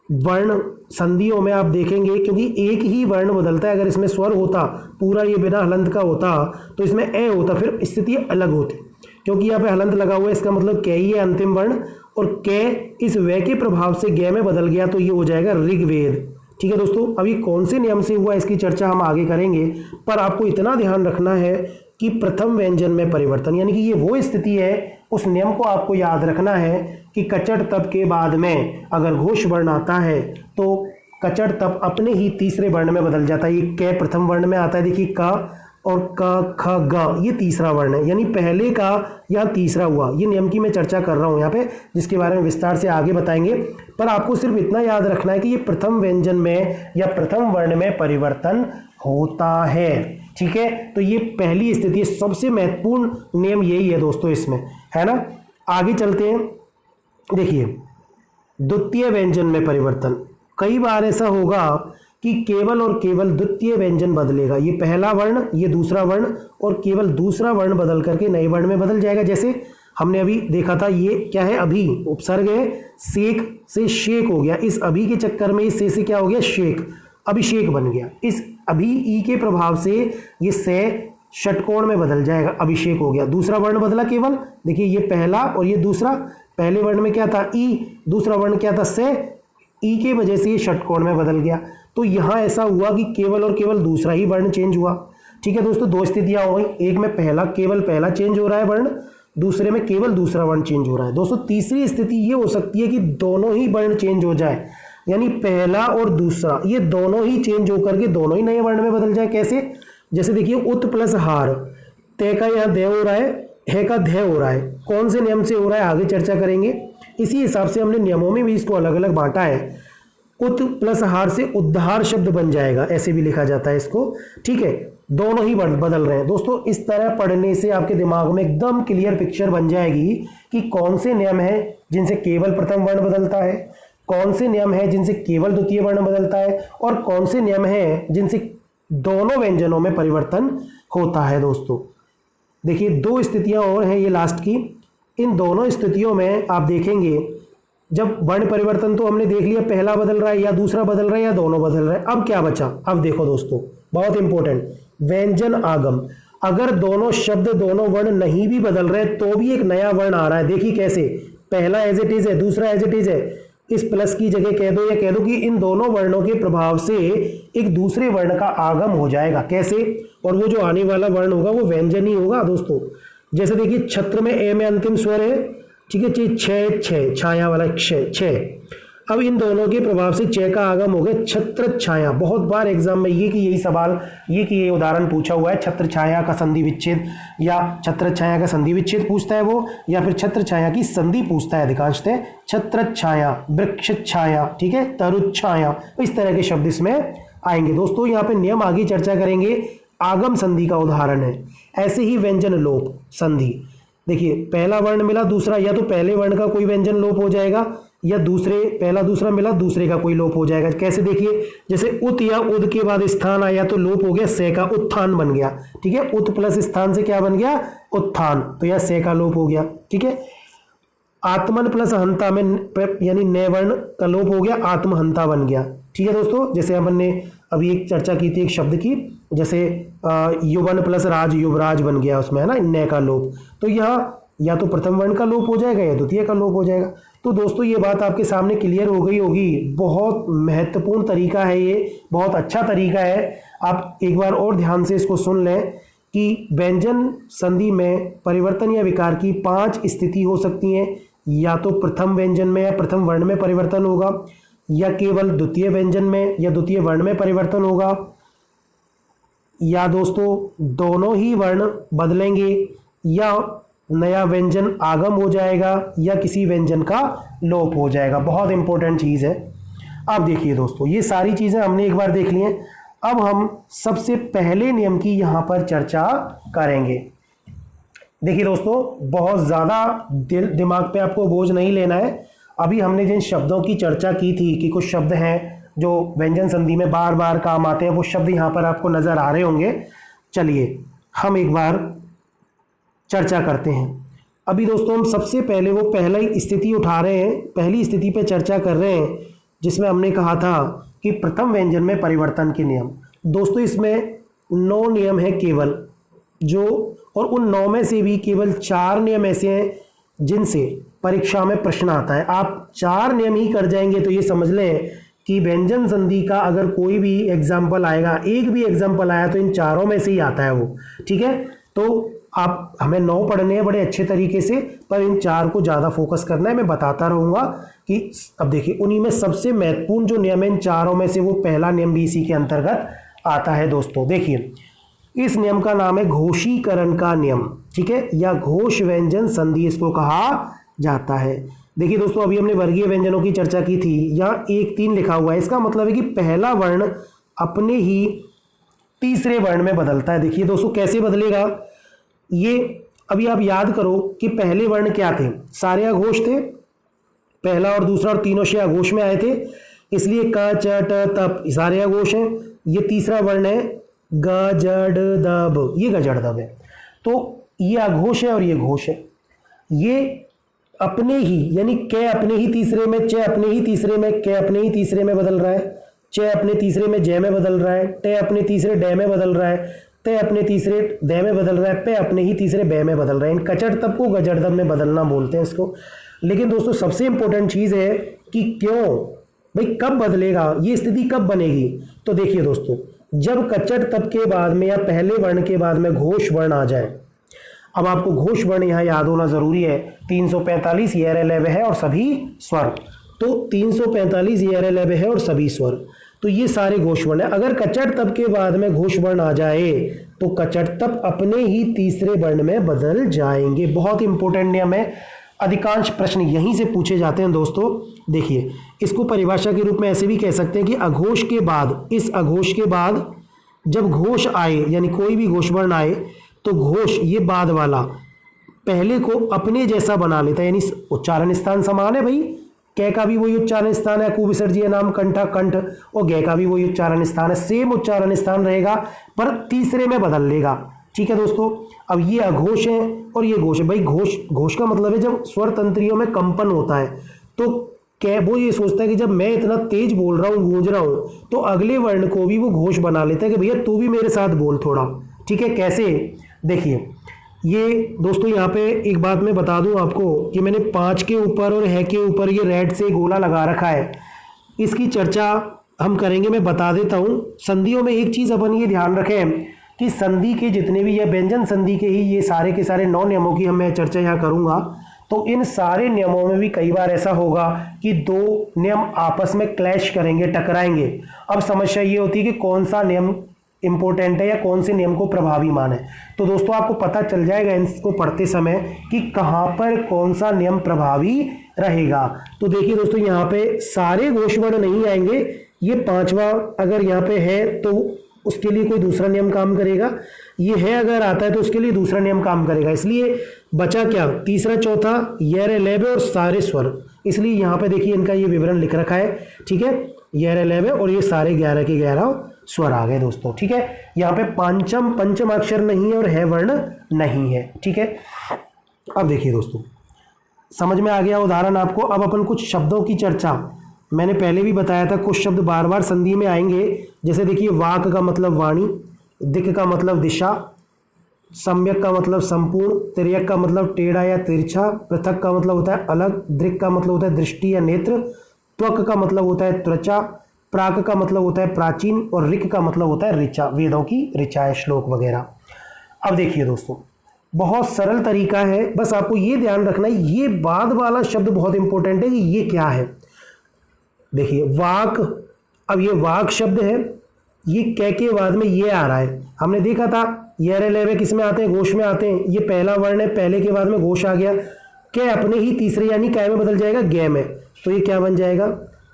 वर्ण संधियों में आप देखेंगे, क्योंकि एक ही वर्ण बदलता है। अगर इसमें स्वर होता पूरा ये बिना हलंत का होता तो इसमें ए होता, फिर स्थिति अलग होती। क्योंकि यहाँ पे हलंत लगा हुआ है, इसका मतलब कै ही है अंतिम वर्ण, और कै इस वे के प्रभाव से गे में बदल गया तो ये हो जाएगा ऋग्वेद। ठीक है दोस्तों, अभी कौन से नियम से हुआ इसकी चर्चा हम आगे करेंगे, पर आपको इतना ध्यान रखना है कि प्रथम व्यंजन में परिवर्तन, यानी कि ये वो स्थिति है, उस नियम को आपको याद रखना है कि कचड़ तब के बाद में अगर घोष वर्ण आता है तो कचड़ तब अपने ही तीसरे वर्ण में बदल जाता है। ये क प्रथम वर्ण में आता है, देखिए क और क ख ग ये तीसरा वर्ण है, यानी पहले का यहाँ तीसरा हुआ। ये नियम की मैं चर्चा कर रहा हूँ यहाँ पे, जिसके बारे में विस्तार से आगे बताएंगे, पर आपको सिर्फ इतना याद रखना है कि ये प्रथम व्यंजन में या प्रथम वर्ण में परिवर्तन होता है। ठीक है, तो ये पहली स्थिति, सबसे महत्वपूर्ण नियम यही है दोस्तों इसमें, है ना। आगे चलते हैं, देखिए द्वितीय व्यंजन में परिवर्तन। कई बार ऐसा होगा कि केवल और केवल द्वितीय व्यंजन बदलेगा, ये पहला वर्ण, ये दूसरा वर्ण, और केवल दूसरा वर्ण बदल करके नए वर्ण में बदल जाएगा। जैसे हमने अभी देखा था, ये क्या है, अभी उपसर्ग है, सेक से शेक हो गया, इस अभी के चक्कर में इस से क्या हो गया, शेक, अभिषेक बन गया। इस अभी ई के प्रभाव से ये से षटकोण में बदल जाएगा, अभिषेक हो गया। दूसरा वर्ण बदला केवल, देखिए ये पहला और ये दूसरा, पहले वर्ण में क्या था ई, दूसरा वर्ण क्या था से, ई के वजह से ये षटकोण में बदल गया। तो यहाँ ऐसा हुआ कि केवल और केवल दूसरा ही वर्ण चेंज हुआ। ठीक है दोस्तों, दो स्थितियां हो गई, एक में पहला केवल पहला चेंज हो रहा है वर्ण, दूसरे में केवल दूसरा वर्ण चेंज हो रहा है। दोस्तों तीसरी स्थिति ये हो सकती है कि दोनों ही वर्ण चेंज हो जाए, यानी पहला और दूसरा ये दोनों ही चेंज होकर के दोनों ही नए वर्ण में बदल जाए। कैसे, जैसे देखिए उत प्लस हार, ते का यहाँ दे हो रहा है का धे हो रहा है, कौन से नियम से हो रहा है आगे चर्चा करेंगे। इसी हिसाब से हमने नियमों में भी इसको अलग अलग बांटा है। उत प्लस हार से उद्धार शब्द बन जाएगा, ऐसे भी लिखा जाता है इसको। ठीक है, दोनों ही वर्ण बदल रहे हैं दोस्तों। इस तरह पढ़ने से आपके दिमाग में एकदम क्लियर पिक्चर बन जाएगी कि कौन से नियम है जिनसे केवल प्रथम वर्ण बदलता है, कौन से नियम है जिनसे केवल द्वितीय वर्ण बदलता है, और कौन से नियम है जिनसे दोनों व्यंजनों में परिवर्तन होता है। दोस्तों देखिए दो स्थितियां और हैं ये लास्ट की। इन दोनों स्थितियों में आप देखेंगे, जब वर्ण परिवर्तन तो हमने देख लिया, पहला बदल रहा है या दूसरा बदल रहा है या दोनों बदल रहे हैं। अब क्या बचा, अब देखो दोस्तों बहुत इंपॉर्टेंट, व्यंजन आगम। अगर दोनों शब्द दोनों वर्ण नहीं भी बदल रहे तो भी एक नया वर्ण आ रहा है। देखिए कैसे, पहला एज इट इज है, दूसरा एज इट इज है, इस प्लस की जगह कह दो या कह दो कि इन दोनों वर्णों के प्रभाव से एक दूसरे वर्ण का आगम हो जाएगा। कैसे, और वो जो आने वाला वर्ण होगा वो व्यंजन ही होगा दोस्तों। जैसे देखिए छत्र में ए में अंतिम स्वर है, ठीक है, छह छह छाया वाला छह। अब इन दोनों के प्रभाव से च का आगम हो गया छत्र छाया। बहुत बार एग्जाम में यही सवाल, ये उदाहरण पूछा हुआ है, छत्र छाया का संधि विच्छेद, या छत्र छाया का संधि विच्छेद पूछता है वो, या फिर छत्र छाया की संधि पूछता है अधिकांशतः। छत्र छाया, वृक्ष छाया, ठीक है, तरुच्छाया, छाया, इस तरह के शब्द इसमें आएंगे। दोस्तों यहाँ पे नियम आगे चर्चा करेंगे, आगम संधि का उदाहरण है। ऐसे ही व्यंजन लोप संधि, देखिए पहला वर्ण मिला दूसरा, या तो पहले वर्ण का कोई व्यंजन लोप हो जाएगा, या दूसरे पहला दूसरा मिला दूसरे का कोई लोप हो जाएगा। कैसे देखिए, जैसे उत या उद के बाद स्थान आया तो लोप हो गया, से का उत्थान बन गया। ठीक है, उत प्लस स्थान से क्या बन गया, उत्थान, तो यह से का लोप हो गया। ठीक है, आत्मन प्लस हंता में यानी नए वर्ण का लोप हो गया, आत्महंता बन गया। ठीक है दोस्तों, जैसे अपन ने अभी एक चर्चा की थी एक शब्द की, जैसे युवन प्लस राज युवराज बन गया उसमें, है ना, नए का लोप। तो यह या तो प्रथम वर्ण का लोप हो जाएगा या द्वितीय का लोप हो जाएगा। तो दोस्तों ये बात आपके सामने क्लियर हो गई होगी। बहुत महत्वपूर्ण तरीका है ये, बहुत अच्छा तरीका है। आप एक बार और ध्यान से इसको सुन लें कि व्यंजन संधि में परिवर्तन या विकार की 5 स्थिति हो सकती हैं। या तो प्रथम व्यंजन में या प्रथम वर्ण में परिवर्तन होगा, या केवल द्वितीय व्यंजन में या द्वितीय वर्ण में परिवर्तन होगा, या दोस्तों दोनों ही वर्ण बदलेंगे, या नया व्यंजन आगम हो जाएगा, या किसी व्यंजन का लोप हो जाएगा। बहुत इंपॉर्टेंट चीज़ है। अब देखिए दोस्तों ये सारी चीज़ें हमने एक बार देख ली हैं। अब हम सबसे पहले नियम की यहाँ पर चर्चा करेंगे। देखिए दोस्तों बहुत ज़्यादा दिमाग पे आपको बोझ नहीं लेना है। अभी हमने जिन शब्दों की चर्चा की थी कि कुछ शब्द हैं जो व्यंजन संधि में बार बार काम आते हैं, वो शब्द यहाँ पर आपको नज़र आ रहे होंगे। चलिए हम एक बार चर्चा करते हैं। अभी दोस्तों हम सबसे पहले वो पहली स्थिति उठा रहे हैं, पहली स्थिति पे चर्चा कर रहे हैं, जिसमें हमने कहा था कि प्रथम व्यंजन में परिवर्तन के नियम। दोस्तों इसमें 9 नियम है केवल, जो और उन 9 में से भी केवल 4 नियम ऐसे हैं जिनसे परीक्षा में प्रश्न आता है। आप 4 नियम ही कर जाएंगे तो ये समझ लें कि व्यंजन संधि का अगर कोई भी एग्जाम्पल आएगा, एक भी एग्जाम्पल आया तो इन चारों में से ही आता है वो, ठीक है। तो आप हमें 9 पढ़ने हैं बड़े अच्छे तरीके से, पर इन 4 को ज़्यादा फोकस करना है। मैं बताता रहूँगा कि अब देखिए उन्हीं में सबसे महत्वपूर्ण जो नियम है इन चारों में से, वो पहला नियम भी इसी के अंतर्गत आता है दोस्तों। देखिए इस नियम का नाम है घोषीकरण का नियम, ठीक है, या घोष व्यंजन संधि इसको कहा जाता है। देखिए दोस्तों अभी हमने वर्गीय व्यंजनों की चर्चा की थी, यहाँ 1 3 लिखा हुआ है, इसका मतलब है कि पहला वर्ण अपने ही तीसरे वर्ण में बदलता है। देखिए दोस्तों कैसे बदलेगा ये, अभी आप याद करो कि पहले वर्ण क्या थे, सारे अघोष थे, पहला और दूसरा और तीनों से अघोष में आए थे, इसलिए क च ट तप सारे अघोष हैं। ये तीसरा वर्ण है ग जड़ दब, ये गजड़ दब है, तो ये अघोष है और ये घोष है। ये अपने ही यानी क अपने ही तीसरे में, च अपने ही तीसरे में, क अपने ही तीसरे में बदल रहा है, च अपने तीसरे में जय में बदल रहा है, ट अपने तीसरे डे में बदल रहा है, त अपने तीसरे दे में बदल रहा है, पे अपने ही तीसरे बे में बदल रहा है। इन कचड़ तब को गजड़ दब में बदलना बोलते हैं इसको। लेकिन दोस्तों सबसे इंपॉर्टेंट चीज है कि क्यों भाई, कब बदलेगा, ये स्थिति कब बनेगी। तो देखिए दोस्तों, जब कचड़ तब के बाद में या पहले वर्ण के बाद में घोष वर्ण आ जाए। अब आपको घोष वर्ण यहाँ याद होना जरूरी है। 345 यर लय है और सभी स्वर, तो 345 यर लय है और सभी स्वर, तो ये सारे घोष वर्ण है। अगर कचड़ तब के बाद में घोष वर्ण आ जाए तो कचड़ तब अपने ही तीसरे वर्ण में बदल जाएंगे। बहुत इंपॉर्टेंट नियम है, अधिकांश प्रश्न यहीं से पूछे जाते हैं दोस्तों। देखिए इसको परिभाषा के रूप में ऐसे भी कह सकते हैं कि अघोष के बाद, इस अघोष के बाद जब घोष आए यानी कोई भी घोष वर्ण आए तो घोष ये बाद वाला पहले को अपने जैसा बना लेता है, यानी उच्चारण स्थान समान है भाई, कै का भी वही उच्चारण स्थान है, कु विसर्जीय नाम कंठा कंठ, और गै का भी वही उच्चारण स्थान है, सेम उच्चारण स्थान रहेगा पर तीसरे में बदल लेगा। ठीक है दोस्तों, अब ये अघोष है और ये घोष है। भाई घोष, घोष का मतलब है जब स्वर तंत्रियों में कंपन होता है, तो क्या वो ये सोचता है कि जब मैं इतना तेज बोल रहा हूँ, गूंज रहा हूँ, तो अगले वर्ण को भी वो घोष बना लेता है कि भैया तू भी मेरे साथ बोल थोड़ा। ठीक है, कैसे, देखिए ये दोस्तों यहाँ पे एक बात मैं बता दूं आपको कि मैंने 5 के ऊपर और है के ऊपर ये रेड से गोला लगा रखा है, इसकी चर्चा हम करेंगे, मैं बता देता हूँ। संधियों में एक चीज़ अपन ये ध्यान रखें कि संधि के जितने भी, या व्यंजन संधि के ही ये सारे के सारे 9 नियमों की मैं चर्चा यहाँ करूँगा। तो इन सारे नियमों में भी कई बार ऐसा होगा कि 2 नियम आपस में क्लैश करेंगे, टकराएंगे। अब समस्या ये होती है कि कौन सा नियम इंपॉर्टेंट है या कौन से नियम को प्रभावी माने। तो दोस्तों आपको पता चल जाएगा इसको पढ़ते समय कि कहाँ पर कौन सा नियम प्रभावी रहेगा। तो देखिए दोस्तों यहाँ पे सारे घोष वर्ण नहीं आएंगे, ये 5वां अगर यहाँ पे है तो उसके लिए कोई दूसरा नियम काम करेगा, ये है अगर आता है तो उसके लिए दूसरा नियम काम करेगा। इसलिए बचा क्या, तीसरा चौथा यर लेब और सारे स्वर, इसलिए यहाँ पे देखिए इनका ये विवरण लिख रखा है। ठीक है, यर लेब और ये सारे 11 के 11 स्वर आ गए दोस्तों। ठीक है, यहाँ पे पंचम अक्षर नहीं है और है वर्ण नहीं है। ठीक है, अब देखिए दोस्तों समझ में आ गया उदाहरण आपको। अब अपन कुछ शब्दों की चर्चा, मैंने पहले भी बताया था कुछ शब्द बार बार संधि में आएंगे। जैसे देखिए वाक का मतलब वाणी, दिक् का मतलब दिशा, सम्यक का मतलब संपूर्ण, तिर्यक का मतलब टेढ़ा या तिरछा, पृथक का मतलब होता है अलग, दृक् का मतलब होता है दृष्टि या नेत्र, त्वक का मतलब होता है त्वचा, प्राक का मतलब होता है प्राचीन, और ऋक का मतलब होता है ऋचा, वेदों की ऋचाएं, श्लोक वगैरह। अब देखिए दोस्तों बहुत सरल तरीका है, बस आपको ये ध्यान रखना है, ये बाद वाला शब्द बहुत इंपॉर्टेंट है कि ये क्या है। देखिए वाक, अब ये वाक शब्द है, ये कै के बाद में ये आ रहा है, हमने देखा था यर लेवे किस में आते हैं, घोष में आते हैं। ये पहला वर्ण है, पहले के बाद में घोष आ गया, कै अपने ही तीसरे यानी कै में बदल जाएगा गे में, तो ये क्या बन जाएगा,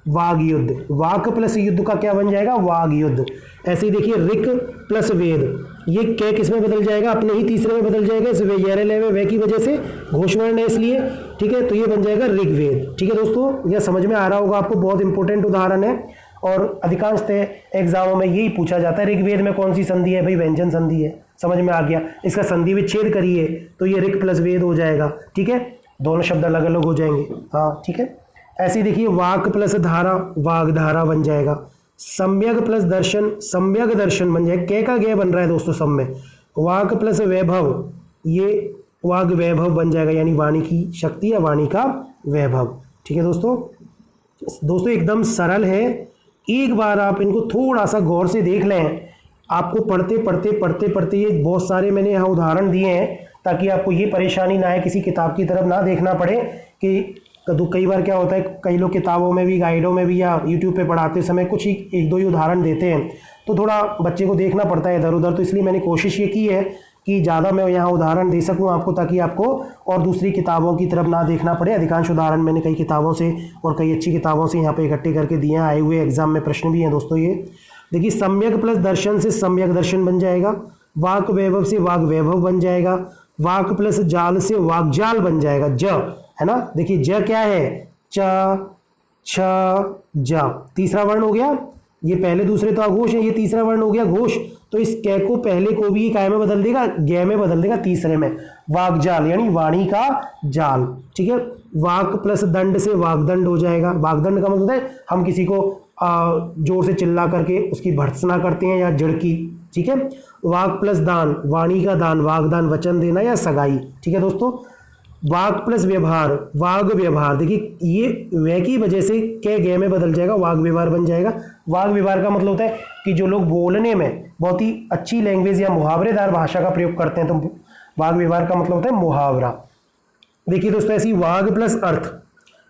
वाग युद्ध। वाक प्लस युद्ध का क्या बन जाएगा, वाग युद्ध। ऐसे ही देखिए ऋक प्लस वेद, ये कै किस में बदल जाएगा, अपने ही तीसरे में बदल जाएगा, इस यर लेवे वे की वजह से घोष वर्ण है इसलिए। ठीक है, तो ये बन जाएगा ऋग्वेद। ठीक है दोस्तों, यह समझ में आ रहा होगा आपको, बहुत इंपॉर्टेंट उदाहरण है और अधिकांशतः एग्जामों में यही पूछा जाता है। ऋग्वेद में कौन सी संधि है, भाई व्यंजन संधि है। समझ में आ गया, इसका संधि विच्छेद करिए तो ये ऋक प्लस वेद हो जाएगा। ठीक है, दोनों शब्द अलग अलग हो जाएंगे। हाँ ठीक है, ऐसे देखिए वाक प्लस धारा, वाग धारा बन जाएगा। सम्यक प्लस दर्शन, सम्यक दर्शन बन जाएगा। कै का गे बन रहा है दोस्तों सब में। वाक प्लस वैभव, ये वाग वैभव बन जाएगा, यानी वाणी की शक्ति या वाणी का वैभव। ठीक है दोस्तों, दोस्तों एकदम सरल है, एक बार आप इनको थोड़ा सा गौर से देख लें, आपको पढ़ते ये बहुत सारे मैंने यहाँ उदाहरण दिए हैं ताकि आपको ये परेशानी ना आए, किसी किताब की तरफ ना देखना पड़े कि कई बार क्या होता है, कई लोग किताबों में भी, गाइडों में भी या यूट्यूब पे पढ़ाते समय कुछ ही एक दो ही उदाहरण देते हैं, तो थोड़ा बच्चे को देखना पड़ता है इधर उधर। तो इसलिए मैंने कोशिश ये की है कि ज़्यादा मैं यहाँ उदाहरण दे सकूँ आपको, ताकि आपको और दूसरी किताबों की तरफ ना देखना पड़े। अधिकांश उदाहरण मैंने कई किताबों से और कई अच्छी किताबों से यहाँ पे इकट्ठे करके दिए हैं, आए हुए एग्जाम में प्रश्न भी हैं दोस्तों। ये देखिए, सम्यक प्लस दर्शन से सम्यक दर्शन बन जाएगा, वाक वैभव से वाक वैभव बन जाएगा, वाक प्लस जाल से वाक जाल बन जाएगा, ज है ना। देखिए ज क्या है, च छ जा, तीसरा वर्ण हो गया। ये पहले दूसरे तो अघोष है, ये तीसरा वर्ण हो गया घोष। तो इस कै को पहले को भी काय में बदल देगा, गे में बदल देगा तीसरे में, वाकजाल यानी वाणी का जाल। ठीक है, वाक प्लस दंड से वाकदंड हो जाएगा। वाकदंड का मतलब है हम किसी को जोर से चिल्ला करके उसकी भर्त्सना करते हैं या झिड़की। ठीक है, वाक प्लस दान, वाणी का दान, वागदान वचन देना या सगाई। ठीक है दोस्तों, वाक प्लस व्यवहार, वाग व्यवहार। देखिए ये वे की वजह से कै गे में बदल जाएगा, वाग व्यवहार बन जाएगा। वाग व्यवहार का मतलब होता है कि जो लोग बोलने में बहुत ही अच्छी लैंग्वेज या मुहावरेदार भाषा का प्रयोग करते हैं, तो वाग व्यवहार का मतलब होता है मुहावरा। देखिए दोस्तों, ऐसी वाग प्लस अर्थ,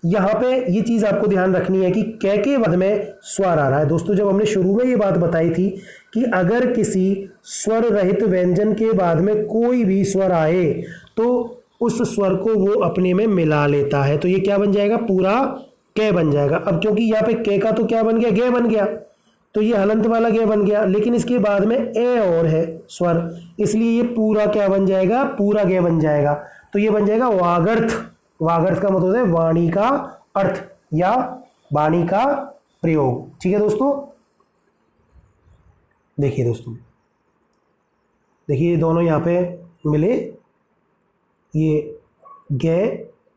यहाँ पे ये चीज आपको ध्यान रखनी है कि कै के बाद में स्वर आ रहा है। दोस्तों जब हमने शुरू में ये बात बताई थी कि अगर किसी स्वर रहित व्यंजन के बाद में कोई भी स्वर आए तो उस स्वर को वो अपने में मिला लेता है, तो ये क्या बन जाएगा, पूरा कै बन जाएगा। अब क्योंकि यहाँ पे कै का तो क्या बन गया, गे बन गया, तो ये हलंत वाला गे बन गया, लेकिन इसके बाद में ए और है स्वर, इसलिए ये पूरा क्या बन जाएगा, पूरा गे बन जाएगा। तो ये बन जाएगा वागर्थ। वागर्थ का मतलब है वाणी का अर्थ या वाणी का प्रयोग। ठीक है दोस्तों, देखिए दोस्तों, देखिए दोनों यहाँ पे मिले, ये गे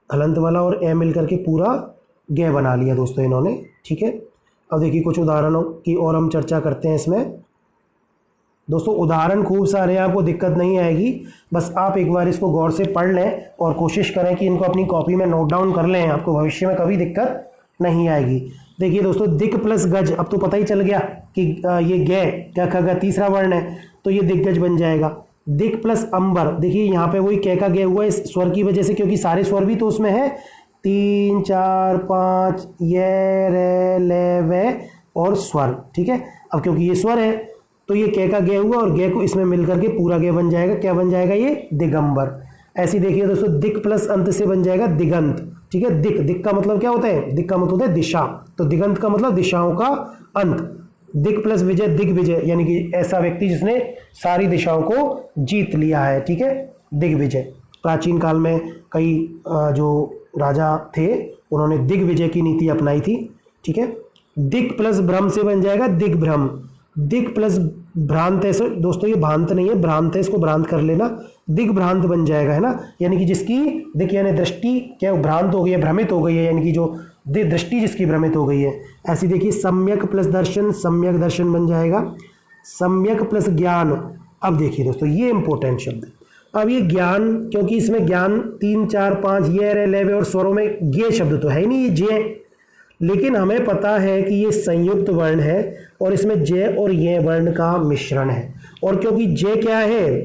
हलंत वाला और ए मिल करके पूरा गे बना लिया दोस्तों इन्होंने। ठीक है, अब देखिए कुछ उदाहरणों की और हम चर्चा करते हैं इसमें। दोस्तों उदाहरण खूब सारे हैं, आपको दिक्कत नहीं आएगी, बस आप एक बार इसको गौर से पढ़ लें और कोशिश करें कि इनको अपनी कॉपी में नोट डाउन कर लें, आपको भविष्य में कभी दिक्कत नहीं आएगी। देखिए दोस्तों, दिक प्लस गज, अब तो पता ही चल गया कि ये गे क्या खगा तीसरा वर्ण है, तो ये दिग्गज बन जाएगा। दिक प्लस अंबर, देखिए यहाँ पे वही कै का गे हुआ है इस स्वर की वजह से, क्योंकि सारे स्वर भी तो उसमें है, 3 4 5 ये रे ले वे और स्वर। ठीक है, अब क्योंकि ये स्वर है तो ये कै का गे हुआ और गे को इसमें मिलकर के पूरा गे बन जाएगा, क्या बन जाएगा, ये दिगंबर। ऐसे देखिए दोस्तों, दिक प्लस अंत से बन जाएगा दिगंत। ठीक है, दिक, दिक का मतलब क्या होता है, दिक का मतलब होता है दिशा, तो दिगंत का मतलब दिशाओं का अंत। दिक प्लस विजय, दिग्विजय, यानी कि ऐसा व्यक्ति जिसने सारी दिशाओं को जीत लिया है। ठीक है, दिग्विजय। प्राचीन काल में कई जो राजा थे उन्होंने दिग्विजय की नीति अपनाई थी। ठीक है, दिक प्लस भ्रम से बन जाएगा दिग्भ्रम। दिक प्लस भ्रांत है, दोस्तों ये भ्रांत नहीं है, भ्रांत है, इसको भ्रांत कर लेना, दिग्भ्रांत बन जाएगा, है ना, यानी कि जिसकी दिक यानी दृष्टि क्या भ्रांत हो गई है, भ्रमित हो गई है, यानी कि जो दृष्टि जिसकी भ्रमित हो गई है। ऐसी देखिए सम्यक प्लस दर्शन, सम्यक दर्शन बन जाएगा। सम्यक प्लस ज्ञान, अब देखिए दोस्तों ये इंपॉर्टेंट शब्द है। अब ये ज्ञान, क्योंकि इसमें ज्ञान 3 4 5 ये रे लेवे और स्वरों में ये शब्द तो है ही नहीं, ये जे, लेकिन हमें पता है कि ये संयुक्त वर्ण है और इसमें जे और ये वर्ण का मिश्रण है, और क्योंकि जे क्या है,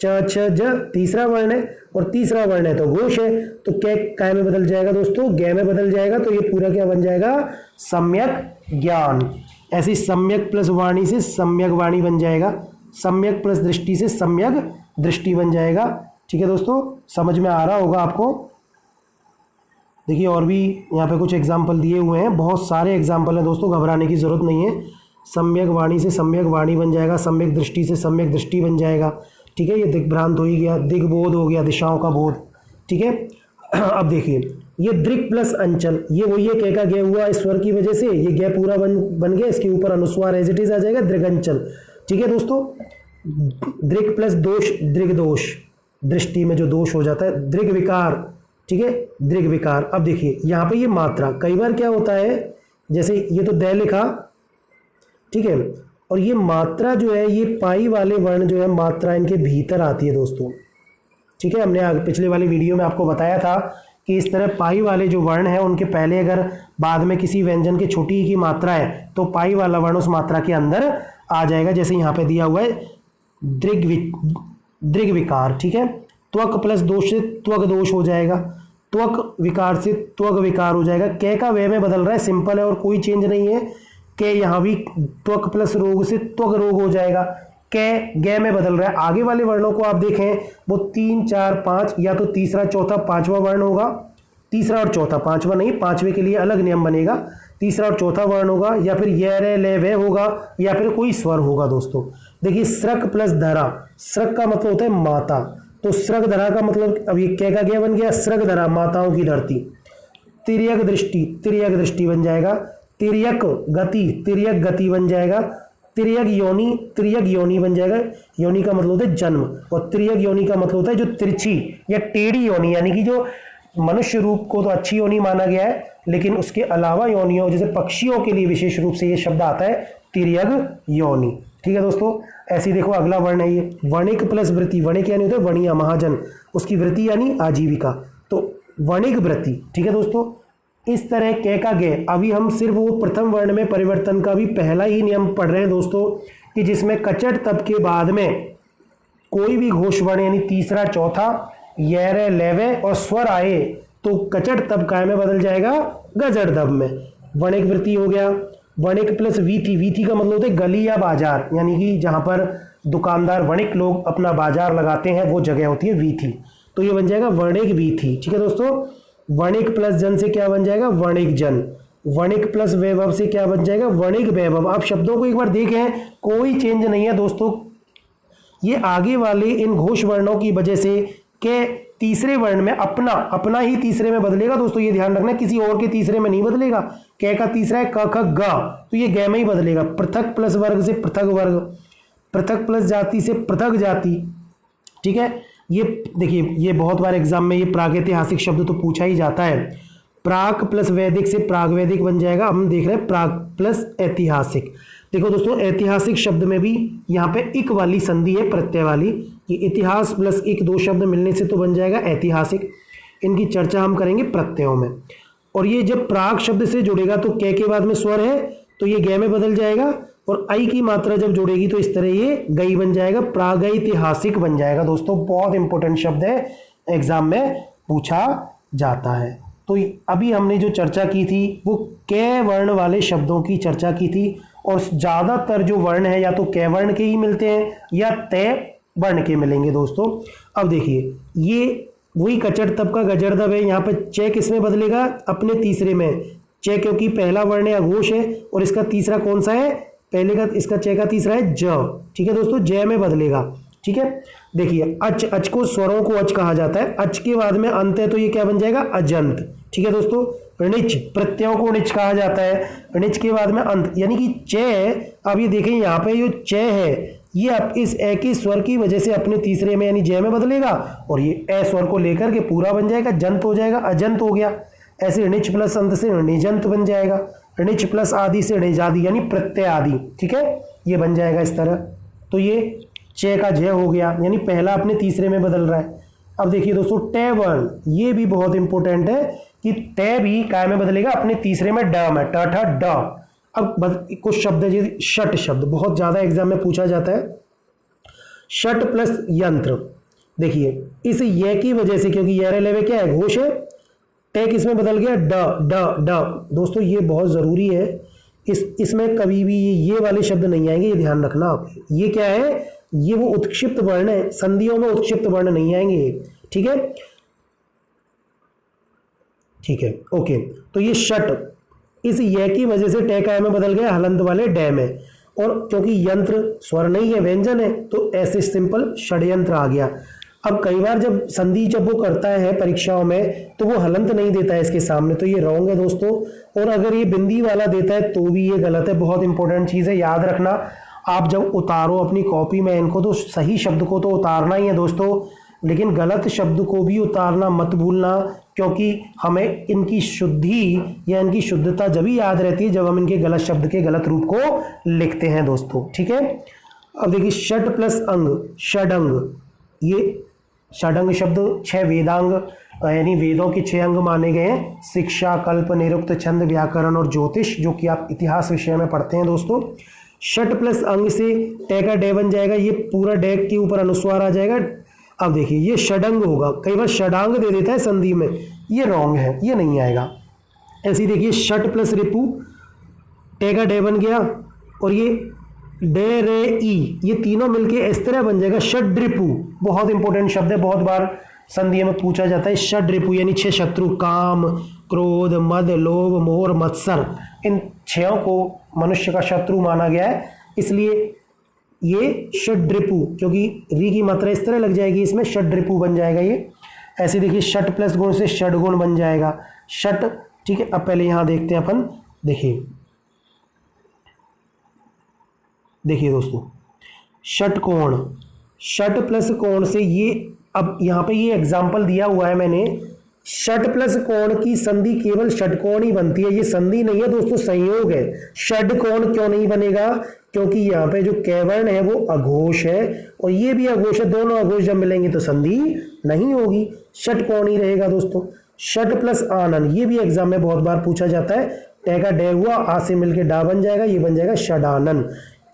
च छ ज तीसरा वर्ण है और तीसरा वर्ण है तो घोष है, तो कै काय में बदल जाएगा दोस्तों, गे में बदल जाएगा, तो ये पूरा क्या बन जाएगा, सम्यक ज्ञान। ऐसी सम्यक प्लस वाणी से सम्यक वाणी बन जाएगा, सम्यक प्लस दृष्टि से सम्यक दृष्टि बन जाएगा। ठीक है दोस्तों, समझ में आ रहा होगा आपको। देखिए और भी यहाँ पे कुछ एग्जाम्पल दिए हुए हैं, बहुत सारे एग्जाम्पल हैं दोस्तों, घबराने की जरूरत नहीं है। सम्यक वाणी से सम्यक वाणी बन जाएगा, सम्यक दृष्टि से सम्यक दृष्टि बन जाएगा। ठीक है, ये दिग्भ्रांत हो ही गया, दिग्बोध हो गया, दिशाओं का बोध। ठीक है, अब देखिए ये दृक् प्लस अंचल, ये वही है कै का गे हुआ इस स्वर की वजह से, ये गे पूरा बन गया, इसके ऊपर अनुस्वार एज इट इज आ जाएगा, दृगंचल। ठीक है दोस्तों, दृक् प्लस दोष, दृग्दोष, दृष्टि में जो दोष हो जाता है, दृग विकार। ठीक है, दृग विकार। अब देखिए यहाँ पे ये मात्रा, कई बार क्या होता है, जैसे ये तो दै लिखा, ठीक है, और ये मात्रा जो है, ये पाई वाले वर्ण जो है मात्रा इनके भीतर आती है दोस्तों। ठीक है, हमने पिछले वाली वीडियो में आपको बताया था कि इस तरह पाई वाले जो वर्ण हैं उनके पहले अगर बाद में किसी व्यंजन के छोटी की मात्रा है तो पाई वाला वर्ण उस मात्रा के अंदर आ जाएगा। जैसे यहाँ पे दिया हुआ है दृग विकार, ठीक है। त्वक प्लस दोष से त्वक दोष हो जाएगा, त्वक विकार से त्वक विकार हो जाएगा। कै का वे में बदल रहा है, सिंपल है और कोई चेंज नहीं है। कै यहाँ भी त्वक प्लस रोग से त्वक रोग हो जाएगा। कै गै में बदल रहा है। आगे वाले वर्णों को आप देखें वो 3 4 5 या तो तीसरा चौथा पांचवा वर्ण होगा, तीसरा और चौथा, पांचवा नहीं, पांचवे के लिए अलग नियम बनेगा। तीसरा और चौथा वर्ण होगा या फिर ये रे ले वे होगा या फिर कोई स्वर होगा। दोस्तों देखिए स्रक प्लस धरा, स्रक का मतलब होता है माता, तो स्रक धरा का मतलब अब ये कै का गया बन गया स्रक धरा, माताओं की धरती। तिर्यक दृष्टि, तिर्यक दृष्टि बन जाएगा। तिर्यक गति, तिर्यक गति बन जाएगा। तिर्यक योनि, तिर्यक योनि बन जाएगा। योनि का मतलब होता है जन्म, और तिर्यक योनि का मतलब होता है जो तिरछी या टेढ़ी योनि, यानी कि जो मनुष्य रूप को तो अच्छी योनि माना गया है लेकिन उसके अलावा योनियों जैसे पक्षियों के लिए विशेष रूप से ये शब्द आता है तिर्यक योनि। ठीक है दोस्तों, ऐसे देखो अगला वर्ण है ये वणिक प्लस वृत्ति। वणिक यानी होता है वणिया, महाजन, उसकी वृत्ति यानी आजीविका, तो वणिक वृत्ति। ठीक है दोस्तों, इस तरह कै का गे। अभी हम सिर्फ वो प्रथम वर्ण में परिवर्तन का भी पहला ही नियम पढ़ रहे हैं दोस्तों, कि जिसमें कचट तब के बाद में कोई भी घोष वर्ण यानी तीसरा चौथा ये रे लेवे और स्वर आए तो कचट तब काय में बदल जाएगा गजड़ दब में। वणिक वृत्ति हो गया। वणिक प्लस वीथी, वीथी का मतलब होता है गली या बाजार, यानी कि जहां पर दुकानदार वणिक लोग अपना बाजार लगाते हैं वो जगह होती है वीथी, तो ये बन जाएगा वणिक वीथी। ठीक है दोस्तों, वणिक प्लस जन से क्या बन जाएगा वणिक जन। वणिक प्लस वैभव से क्या बन जाएगा वणिक वैभव। आप शब्दों को एक बार देखें, कोई चेंज नहीं है दोस्तों। ये आगे वाले इन घोष वर्णों की वजह से के तीसरे वर्ण में अपना अपना ही तीसरे में बदलेगा दोस्तों, ये ध्यान रखना, किसी और के तीसरे में नहीं बदलेगा। कै का तीसरा है क ख ग, तो ये गै में ही बदलेगा। पृथक प्लस वर्ग से पृथक वर्ग, पृथक प्लस जाति से पृथक जाति। ठीक है, ये देखिए ये बहुत बार एग्जाम में ये प्रागैतिहासिक शब्द तो पूछा ही जाता है। प्राक प्लस वैदिक से प्रागवैदिक बन जाएगा। हम देख रहे हैं प्राग प्लस ऐतिहासिक। देखो दोस्तों, ऐतिहासिक शब्द में भी यहाँ पे इक वाली संधि है, प्रत्यय वाली। ये इतिहास प्लस इक दो शब्द मिलने से तो बन जाएगा ऐतिहासिक। इनकी चर्चा हम करेंगे प्रत्ययों में। और ये जब प्राग शब्द से जुड़ेगा तो कै के बाद में स्वर है तो ये गै में बदल जाएगा, और आई की मात्रा जब जुड़ेगी तो इस तरह ये गई बन जाएगा, प्रागैतिहासिक बन जाएगा। दोस्तों बहुत इंपॉर्टेंट शब्द है, एग्जाम में पूछा जाता है। तो अभी हमने जो चर्चा की थी वो कै वर्ण वाले शब्दों की चर्चा की थी, और ज़्यादातर जो वर्ण है या तो कै वर्ण के ही मिलते हैं या तय वर्ण के मिलेंगे दोस्तों। अब देखिए ये वही कचट तब का गजड़ दब है। यहाँ पर चे किस में बदलेगा अपने तीसरे में। चे क्योंकि पहला वर्ण या घोष है, और इसका तीसरा कौन सा है, पहले का इसका चे का तीसरा है ज। ठीक है दोस्तों, जय में बदलेगा। ठीक है, देखिए अच, अच को स्वरों को अच कहा जाता है। अच के बाद में अंत है तो ये क्या बन जाएगा अजंत। ठीक है दोस्तों, ऋणिच, प्रत्ययों को ऋणिच कहा जाता है। ऋणिच के बाद में अंत, यानी कि चे। अब ये देखें यहाँ पे जो चे है ये अब इस ए के स्वर की वजह से अपने तीसरे में यानी जय में बदलेगा, और ये ए स्वर को लेकर के पूरा बन जाएगा, जंत हो जाएगा, अजंत हो गया। ऐसे ऋणिच प्लस अंत से ऋणिजंत बन जाएगा। ऋणिच प्लस आदि से ऋणिजादि यानी प्रत्यय आदि। ठीक है, ये बन जाएगा इस तरह। तो ये चे का जय हो गया, यानी पहला अपने तीसरे में बदल रहा है। अब देखिए दोस्तों टे वर्ण, ये भी बहुत इंपॉर्टेंट है कि टे भी काय में बदलेगा अपने तीसरे में ड में, ट ठ ड। अब कुछ शब्द है जैसे शट शब्द, बहुत ज्यादा एग्जाम में पूछा जाता है। शट प्लस यंत्र, देखिए इस ये की वजह से, क्योंकि ये लेवे क्या है घोष है, टे किसमें बदल गया ड ड ड। दोस्तों ये बहुत जरूरी है, इसमें कभी भी ये वाले शब्द नहीं आएंगे, ये ध्यान रखना आप। ये क्या है, ये वो उत्क्षिप्त वर्ण है, संधियों में उत्क्षिप्त वर्ण नहीं आएंगे। ठीक है, ठीक है, ओके। तो ये शट इस ये की वजह से टे काय में बदल गया हलंत वाले डे में, और क्योंकि यंत्र स्वर नहीं है व्यंजन है तो ऐसे सिंपल षड्यंत्र आ गया। अब कई बार जब संधि जब वो करता है परीक्षाओं में तो वो हलंत नहीं देता है इसके सामने, तो ये रॉन्ग है दोस्तों। और अगर ये बिंदी वाला देता है तो भी ये गलत है। बहुत इंपॉर्टेंट चीज़ है, याद रखना। आप जब उतारो अपनी कॉपी में इनको तो सही शब्द को तो उतारना ही है दोस्तों, लेकिन गलत शब्द को भी उतारना मत भूलना, क्योंकि हमें इनकी शुद्धि या इनकी शुद्धता जब ही याद रहती है जब हम इनके गलत शब्द के गलत रूप को लिखते हैं दोस्तों। ठीक है, अब देखिए षट प्लस अंग, षडंग। ये षडंग शब्द 6 वेदांग यानी वेदों के 6 अंग माने गए हैं, शिक्षा, कल्प, निरुक्त, छंद, व्याकरण और ज्योतिष, जो कि आप इतिहास विषय में पढ़ते हैं दोस्तों। षट प्लस अंग से टे का डे बन जाएगा, ये पूरा डे के ऊपर अनुस्वार आ जाएगा। अब देखिए ये षडंग होगा, कई बार षडांग दे देता है संधि में, ये रॉन्ग है, ये नहीं आएगा। ऐसे ही देखिए षट प्लस रिपु, टे का डे बन गया और ये डे रे ई, ये तीनों मिलके इस तरह बन जाएगा षड्रिपु। बहुत इंपॉर्टेंट शब्द है, बहुत बार संधि में पूछा जाता है। षड्रिपु यानी 6 शत्रु, काम, क्रोध, मद, लोभ, मोह और मत्सर, इन 6 को मनुष्य का शत्रु माना गया है, इसलिए ये षड्रिपु, क्योंकि री की मात्रा इस तरह लग जाएगी इसमें, षड्रिपु बन जाएगा ये। ऐसे देखिए षट प्लस गुण से षडगुण बन जाएगा, षट। ठीक है, अब पहले यहां देखते हैं अपन, देखिए दोस्तों षटकोण, षट प्लस कोण से ये, अब यहाँ पे ये एग्जाम्पल दिया हुआ है मैंने, षट प्लस कोण की संधि केवल षटकोण ही बनती है, ये संधि नहीं है दोस्तों, संयोग है। षडकोण क्यों नहीं बनेगा? क्योंकि यहाँ पे जो कैवर्ण है वो अघोष है और ये भी अघोष है, दोनों अघोष जब मिलेंगे तो संधि नहीं होगी, षटकोण ही रहेगा दोस्तों। षट प्लस आनन, ये भी एग्जाम में बहुत बार पूछा जाता है, टे का डे हुआ, आ से मिलकर डा बन जाएगा, ये बन जाएगा षडानन।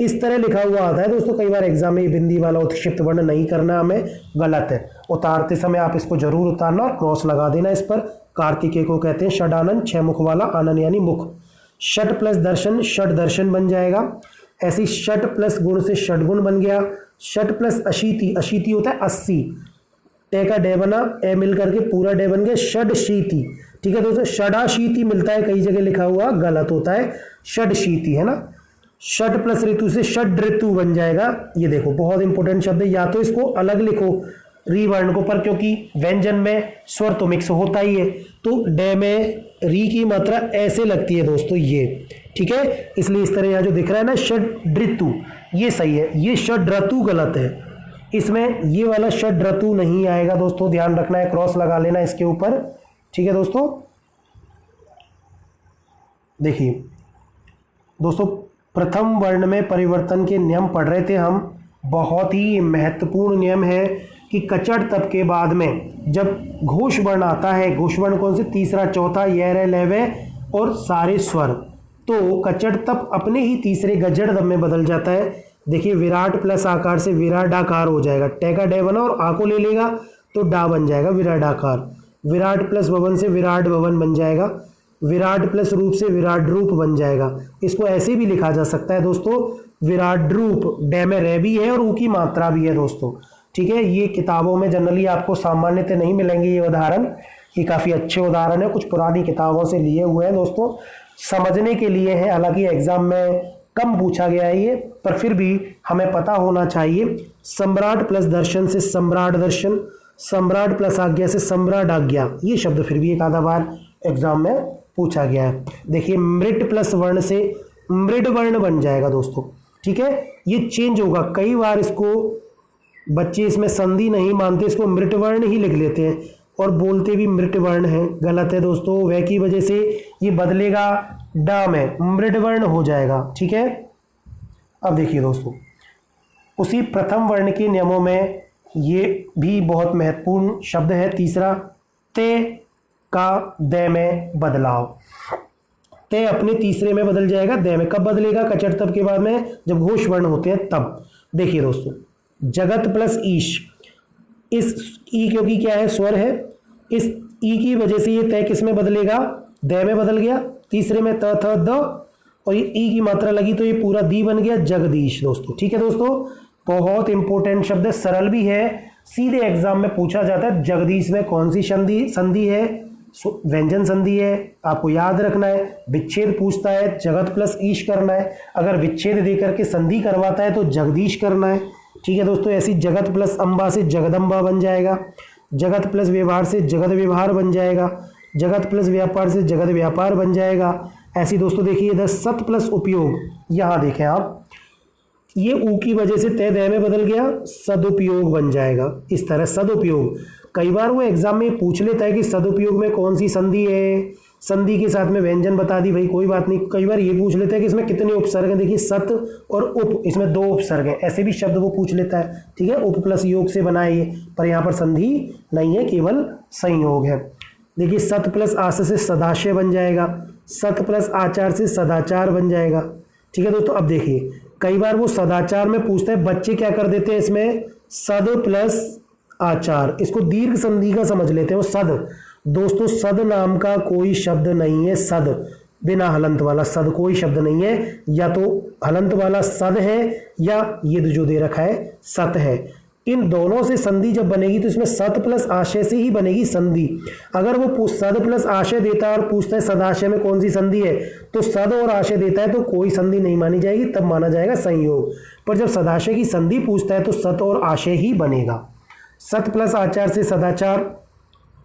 इस तरह लिखा हुआ आता है दोस्तों, कई बार एग्जाम में ये बिंदी वाला उत्क्षिप्त वर्ण नहीं करना हमें, गलत है। उतारते समय आप इसको जरूर उतारना और क्रॉस लगा देना इस पर। कार्तिकेय को कहते हैं षडानन, 6 मुख वाला, आनन यानी मुख। षट प्लस दर्शन, षट दर्शन बन जाएगा। ऐसी षट प्लस गुण से षटगुण बन गया। षट प्लस अशीति, अशीति होता है 80, टे का डे बना, ए मिल करके पूरा डे बन गया, षडशीति। ठीक है दोस्तों, षडाशीति मिलता है कई जगह लिखा हुआ, गलत होता है, षडशीति है ना। षट प्लस ऋतु से षड ऋतु बन जाएगा। ये देखो बहुत इंपॉर्टेंट शब्द है, या तो इसको अलग लिखो री वर्ण को पर, क्योंकि व्यंजन में स्वर तो मिक्स होता ही है, तो डे में री की मात्रा ऐसे लगती है दोस्तों ये। ठीक है, इसलिए इस तरह यहाँ जो दिख रहा है ना षड ऋतु, ये सही है, ये षड ऋतु गलत है, इसमें ये वाला षड ऋतु नहीं आएगा दोस्तों, ध्यान रखना है, क्रॉस लगा लेना इसके ऊपर। ठीक है दोस्तों, देखिए दोस्तों प्रथम वर्ण में परिवर्तन के नियम पढ़ रहे थे हम। बहुत ही महत्वपूर्ण नियम है कि कचड़ तप के बाद में जब घोष वर्ण आता है, घोष वर्ण कौन से, तीसरा, चौथा, य, र, ल, व और सारे स्वर, तो कचड़ तप अपने ही तीसरे गजड़ दम में बदल जाता है। देखिए विराट प्लस आकार से विराडाकार हो जाएगा, टे का डे बना और आ को ले लेगा तो डा बन जाएगा विराडाकार। विराट प्लस भवन से विराट भवन बन जाएगा। विराट प्लस रूप से विराट रूप बन जाएगा। इसको ऐसे भी लिखा जा सकता है दोस्तों, विराट रूप, डे में रे भी है और ऊ की मात्रा भी है दोस्तों। ठीक है, ये किताबों में जनरली आपको सामान्यतः नहीं मिलेंगे ये उदाहरण, ये काफ़ी अच्छे उदाहरण है, कुछ पुरानी किताबों से लिए हुए हैं दोस्तों, समझने के लिए है। हालांकि एग्जाम में कम पूछा गया है ये, पर फिर भी हमें पता होना चाहिए। सम्राट प्लस दर्शन से सम्राट दर्शन, सम्राट प्लस आज्ञा से सम्राट आज्ञा, ये शब्द फिर भी एक आधा बार एग्जाम में पूछा गया है। देखिए मृट प्लस वर्ण से मृड वर्ण बन जाएगा दोस्तों। ठीक है, ये चेंज होगा, कई बार इसको बच्चे इसमें संधि नहीं मानते, इसको मृट वर्ण ही लिख लेते हैं और बोलते भी मृट वर्ण है, गलत है दोस्तों। वह की वजह से ये बदलेगा डा में, मृड वर्ण हो जाएगा। ठीक है, अब देखिए दोस्तों उसी प्रथम वर्ण के नियमों में ये भी बहुत महत्वपूर्ण शब्द है, तीसरा, ते का दे में बदलाव। ते अपने तीसरे में बदल जाएगा, दे में कब बदलेगा, कचड़ तप के बाद में, जब घोष वर्ण होते हैं तब। देखिए दोस्तों जगत प्लस ईश, इस ई क्योंकि क्या है, स्वर है, इस ई की वजह से ये तय किस में बदलेगा, दे में बदल गया, तीसरे में त थ द और ये ई की मात्रा लगी तो ये पूरा दी बन गया, जगदीश दोस्तों। ठीक है दोस्तों, बहुत इंपॉर्टेंट शब्द है, सरल भी है, सीधे एग्जाम में पूछा जाता है। जगदीश में कौन सी संधि है, व्यंजन संधि है, आपको याद रखना है। विच्छेद पूछता है, जगत प्लस ईश करना है, अगर विच्छेद देकर के संधि करवाता है तो जगदीश करना है। ठीक है दोस्तों, ऐसी जगत प्लस अंबा से जगदम्बा बन जाएगा, जगत प्लस व्यवहार से जगत व्यवहार बन जाएगा, जगत प्लस व्यापार से जगत व्यापार बन जाएगा। ऐसी दोस्तों देखिए इधर सत प्लस उपयोग, यहाँ देखें आप, ये ऊ की वजह से तय दय में बदल गया, सदुपयोग बन जाएगा। इस तरह सदुपयोग, कई बार वो एग्जाम में पूछ लेता है कि सदुपयोग में कौन सी संधि है, संधि के साथ में व्यंजन बता दी भाई, कोई बात नहीं। कई बार ये पूछ लेते हैं कि इसमें कितने उपसर्ग हैं, देखिए सत और उप, इसमें 2 उपसर्ग हैं, ऐसे भी शब्द वो पूछ लेता है, ठीक है। उप प्लस योग से बना है ये, पर यहाँ पर संधि नहीं है, केवल संयोग है। देखिए सत प्लस आस से सदाशय बन जाएगा, सत प्लस आचार से सदाचार बन जाएगा, ठीक है दोस्तों। अब देखिए कई बार वो सदाचार में पूछता है, बच्चे क्या कर देते हैं इसमें सद प्लस आचार, इसको दीर्घ संधि का समझ लेते हैं। वो सद, दोस्तों सद नाम का कोई शब्द नहीं है, सद बिना हलंत वाला सद कोई शब्द नहीं है, या तो हलंत वाला सद है या ये जो दे रखा है सत है। इन दोनों से संधि जब बनेगी तो इसमें सत प्लस आशय से ही बनेगी संधि। अगर वो सद प्लस आशय देता है और पूछता है सदाशय में कौन सी संधि है, तो सद और आशय देता है तो कोई संधि नहीं मानी जाएगी, तब माना जाएगा संयोग। पर जब सदाशय की संधि पूछता है तो सत और आशय ही बनेगा। सत प्लस आचार से सदाचार,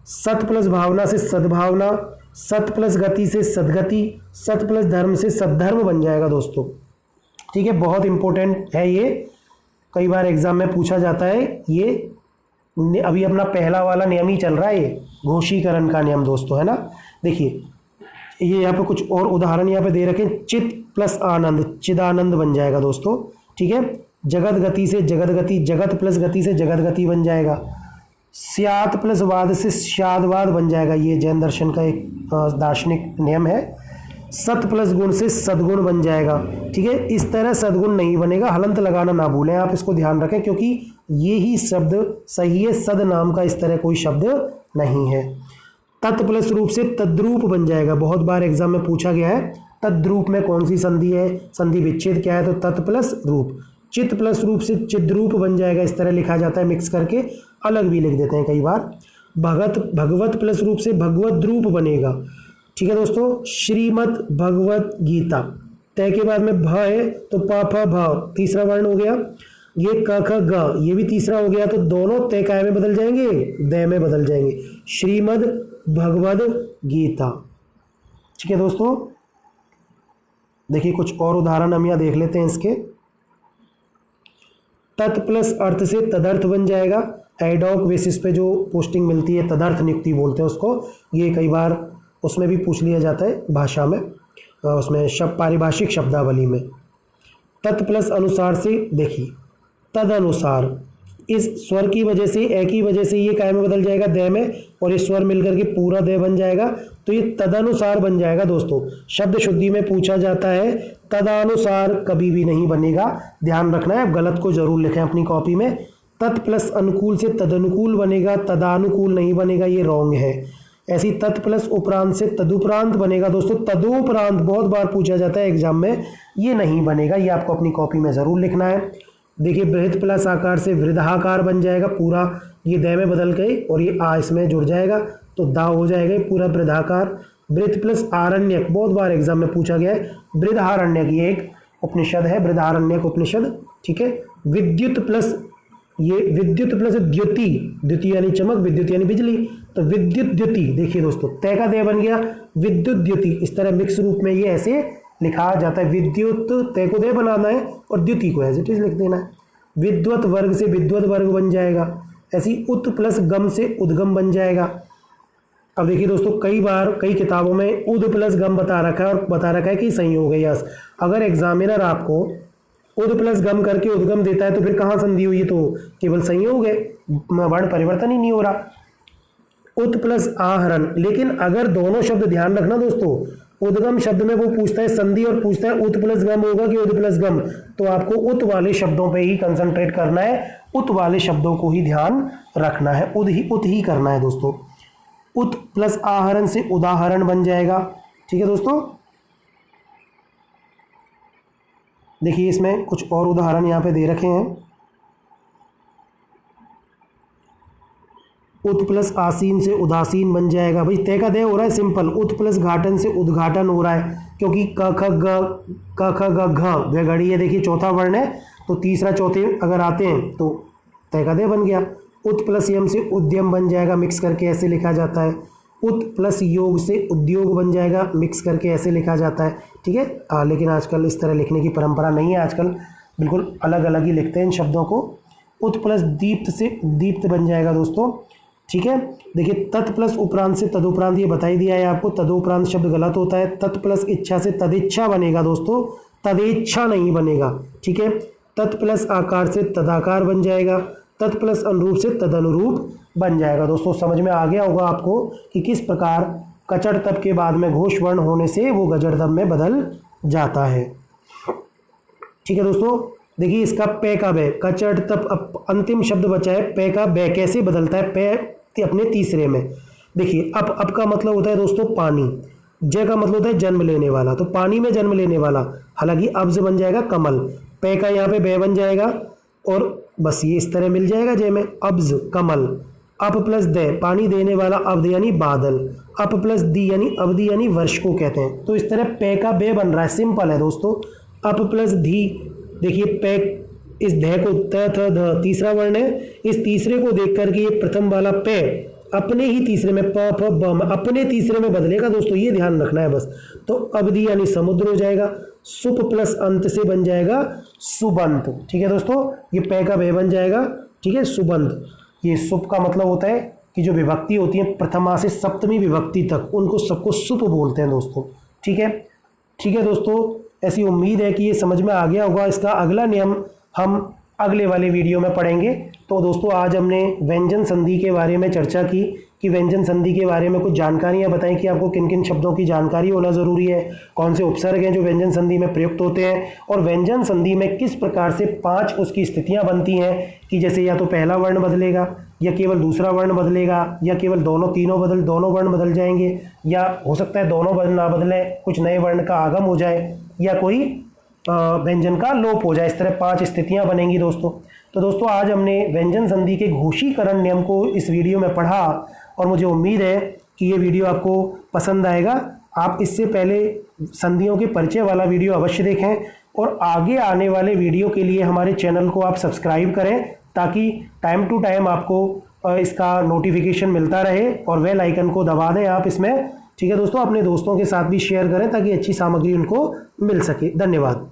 सत प्लस भावना से सद्भावना, सत प्लस गति से सदगति, सत प्लस धर्म से सद्धर्म बन जाएगा दोस्तों, ठीक है। बहुत इंपॉर्टेंट है ये, कई बार एग्जाम में पूछा जाता है ये। अभी अपना पहला वाला नियम ही चल रहा है, ये घोषीकरण का नियम दोस्तों, है ना। देखिए ये यहाँ पे कुछ और उदाहरण यहाँ पे दे रखे, चित प्लस आनंद चिदानंद बन जाएगा दोस्तों, ठीक है। जगत गति से जगत गति, जगत प्लस गति से जगत गति बन जाएगा। स्यात प्लस वाद से स्यादवाद बन जाएगा, ये जैन दर्शन का एक दार्शनिक नियम है। सत प्लस गुण से सद्गुण बन जाएगा, ठीक है। इस तरह सद्गुण नहीं बनेगा, हलंत लगाना ना भूलें आप, इसको ध्यान रखें, क्योंकि ये ही शब्द सही है, सद नाम का इस तरह कोई शब्द नहीं है। तत् प्लस रूप से तद्रूप बन जाएगा, बहुत बार एग्जाम में पूछा गया है तद्रूप में कौन सी संधि है, संधि विच्छेद क्या है, तो तत् प्लस रूप। चित प्लस रूप से चिद्रूप बन जाएगा, इस तरह लिखा जाता है, मिक्स करके अलग भी लिख देते हैं कई बार। भगवत प्लस रूप से भगवत रूप बनेगा, ठीक है दोस्तों। श्रीमद् भगवत गीता, तय के बाद में भ है तो प फ भ तीसरा वर्ण हो गया, ये क ख ग ये भी तीसरा हो गया, तो दोनों तय काय में बदल जाएंगे, दय में बदल जाएंगे। श्रीमद् भगवद गीता, ठीक है दोस्तों। देखिए कुछ और उदाहरण हम यहाँ देख लेते हैं इसके। तत् प्लस अर्थ से तदर्थ बन जाएगा, एडॉक बेसिस पे जो पोस्टिंग मिलती है तदर्थ नियुक्ति बोलते हैं उसको, ये कई बार उसमें भी पूछ लिया जाता है भाषा में, उसमें पारिभाषिक शब्दावली में। तत् प्लस अनुसार से, देखिए तद अनुसार, इस स्वर की वजह से, ए की वजह से ये काय में बदल जाएगा, दय में, और ये स्वर मिलकर के पूरा दय बन जाएगा, तो ये तदनुसार बन जाएगा दोस्तों। शब्द शुद्धि में पूछा जाता है, तदानुसार कभी भी नहीं बनेगा, ध्यान रखना है, आप गलत को जरूर लिखें अपनी कॉपी में। तत् प्लस अनुकूल से तदनुकूल बनेगा, तदानुकूल नहीं बनेगा, ये रॉन्ग है। ऐसी तत् प्लस उपरांत से तदुपरांत बनेगा दोस्तों, तदुपरांत बहुत बार पूछा जाता है एग्जाम में, ये नहीं बनेगा, ये आपको अपनी कॉपी में ज़रूर लिखना है। देखिए बृहत प्लस आकार से वृद्धाकार बन जाएगा, पूरा ये दय में बदल गए और ये आ इसमें जुड़ जाएगा, तो दा हो जाएगा पूरा वृद्धाकार। वृद्ध प्लस आरण्यक, बहुत बार एग्जाम में पूछा गया है, वृद्धारण्यक ये एक उपनिषद है, वृद्धारण्यक उपनिषद, ठीक है। विद्युत प्लस, ये विद्युत प्लस द्युति, द्युति यानी चमक, विद्युत यानी बिजली, तो विद्युत द्युति, देखिए दोस्तों तय का दय बन गया, विद्युत द्युति, इस तरह मिक्स रूप में ये ऐसे लिखा जाता है। विद्युत तय को दय बनाना है और द्युति को एज इट इज लिख देना है। विद्वत वर्ग से विद्वत वर्ग बन जाएगा, ऐसी उत प्लस गम से उद्गम बन जाएगा। अब देखिए दोस्तों कई बार कई किताबों में उद प्लस गम बता रखा है और बता रखा है कि संयोग है, यस। अगर एग्जामिनर आपको उद प्लस गम करके उद्गम देता है तो फिर कहाँ संधि हुई, तो केवल संयोग है, वर्ण परिवर्तन ही नहीं हो रहा। उत प्लस आहरण, लेकिन अगर दोनों शब्द, ध्यान रखना दोस्तों, उद्गम शब्द में वो पूछता है संधि और पूछता है उत प्लस गम होगा कि उद प्लस गम, तो आपको उत वाले शब्दों पे ही कंसंट्रेट करना है, उत वाले शब्दों को ही ध्यान रखना है, उत ही करना है दोस्तों। उत प्लस आहरण से उदाहरण बन जाएगा, ठीक है दोस्तों। देखिए इसमें कुछ और उदाहरण यहाँ पे दे रखे हैं। उत प्लस आसीन से उदासीन बन जाएगा, भाई तय का दय हो रहा है सिंपल। उत प्लस घाटन से उद्घाटन हो रहा है, क्योंकि क ख ग घ घड़ी है, देखिए चौथा वर्ण है, तो तीसरा चौथे अगर आते हैं तो तय का दय बन गया। उत प्लस यम से उद्यम बन जाएगा, मिक्स करके ऐसे लिखा जाता है। उत प्लस योग से उद्योग बन जाएगा, मिक्स करके ऐसे लिखा जाता है, ठीक है। लेकिन आजकल इस तरह लिखने की परंपरा नहीं है, आजकल बिल्कुल अलग अलग ही लिखते हैं इन शब्दों को। उत प्लस दीप्त से दीप्त बन जाएगा दोस्तों, ठीक है। देखिए तत् प्लस उपरांत से तदुपरांत ये बता ही दिया है आपको, तदुपरांत शब्द गलत होता है। तत् प्लस इच्छा से तदिच्छा बनेगा दोस्तों, तदेच्छा नहीं बनेगा, ठीक है। तत् प्लस आकार से तदाकार बन जाएगा, तत् प्लस अनुरूप से तदनुरूप बन जाएगा। दोस्तों समझ में आ गया होगा आपको कि किस प्रकार कचड़ तप के बाद में घोष वर्ण होने से वो गजड़ तप में बदल जाता है, ठीक है दोस्तों। देखिए इसका पे का बे, कचड़ तप अंतिम शब्द बचा है पे का बे, कैसे बदलता है पे अपने तीसरे में। देखिए अप का मतलब होता है दोस्तों पानी, जय का मतलब होता है जन्म लेने वाला, तो पानी में जन्म लेने वाला, हालांकि अब्ज बन जाएगा कमल, पे का यहाँ पे बे बन जाएगा और बस ये इस तरह मिल जाएगा जय में, अब्ज कमल। अप प्लस दे पानी देने वाला, अब्द यानी बादल, अप प्लस दी यानी अवधि यानी वर्ष को कहते हैं। तो इस तरह पे का बे बन रहा है, सिंपल है दोस्तों। अप प्लस धी, देखिए पे इस धै को त थ ध तीसरा वर्ण है, इस तीसरे को देख करके ये प्रथम वाला पे अपने ही तीसरे में प फ ब में अपने तीसरे में बदलेगा दोस्तों, ये ध्यान रखना है बस। तो अवधि यानी समुद्र हो जाएगा, सुप प्लस अंत से बन जाएगा सुबंत, ठीक है दोस्तों। ये पे का बे बन जाएगा, ठीक है, सुबंत। ये सुप का मतलब होता है कि जो विभक्ति होती है प्रथमा से सप्तमी विभक्ति तक, उनको सबको सुप बोलते हैं दोस्तों, ठीक है। ठीक है दोस्तों, ऐसी उम्मीद है कि ये समझ में आ गया होगा। इसका अगला नियम हम अगले वाले वीडियो में पढ़ेंगे। तो दोस्तों आज हमने व्यंजन संधि के बारे में चर्चा की कि व्यंजन संधि के बारे में कुछ जानकारियां बताएं कि आपको किन किन शब्दों की जानकारी होना ज़रूरी है, कौन से उपसर्ग हैं जो व्यंजन संधि में प्रयुक्त होते हैं, और व्यंजन संधि में किस प्रकार से 5 उसकी स्थितियां बनती हैं कि जैसे या तो पहला वर्ण बदलेगा, या केवल दूसरा वर्ण बदलेगा, या केवल दोनों वर्ण बदल जाएंगे, या हो सकता है दोनों वर्ण ना बदले, कुछ नए वर्ण का आगम हो जाए, या कोई व्यंजन का लोप हो जाए। इस तरह 5 स्थितियां बनेंगी दोस्तों। तो दोस्तों आज हमने व्यंजन संधि के घोषीकरण नियम को इस वीडियो में पढ़ा और मुझे उम्मीद है कि ये वीडियो आपको पसंद आएगा। आप इससे पहले संधियों के परिचय वाला वीडियो अवश्य देखें और आगे आने वाले वीडियो के लिए हमारे चैनल को आप सब्सक्राइब करें ताकि टाइम टू टाइम आपको इसका नोटिफिकेशन मिलता रहे, और बेल आइकन को दबा दें आप इसमें, ठीक है दोस्तों। अपने दोस्तों के साथ भी शेयर करें ताकि अच्छी सामग्री उनको मिल सके। धन्यवाद।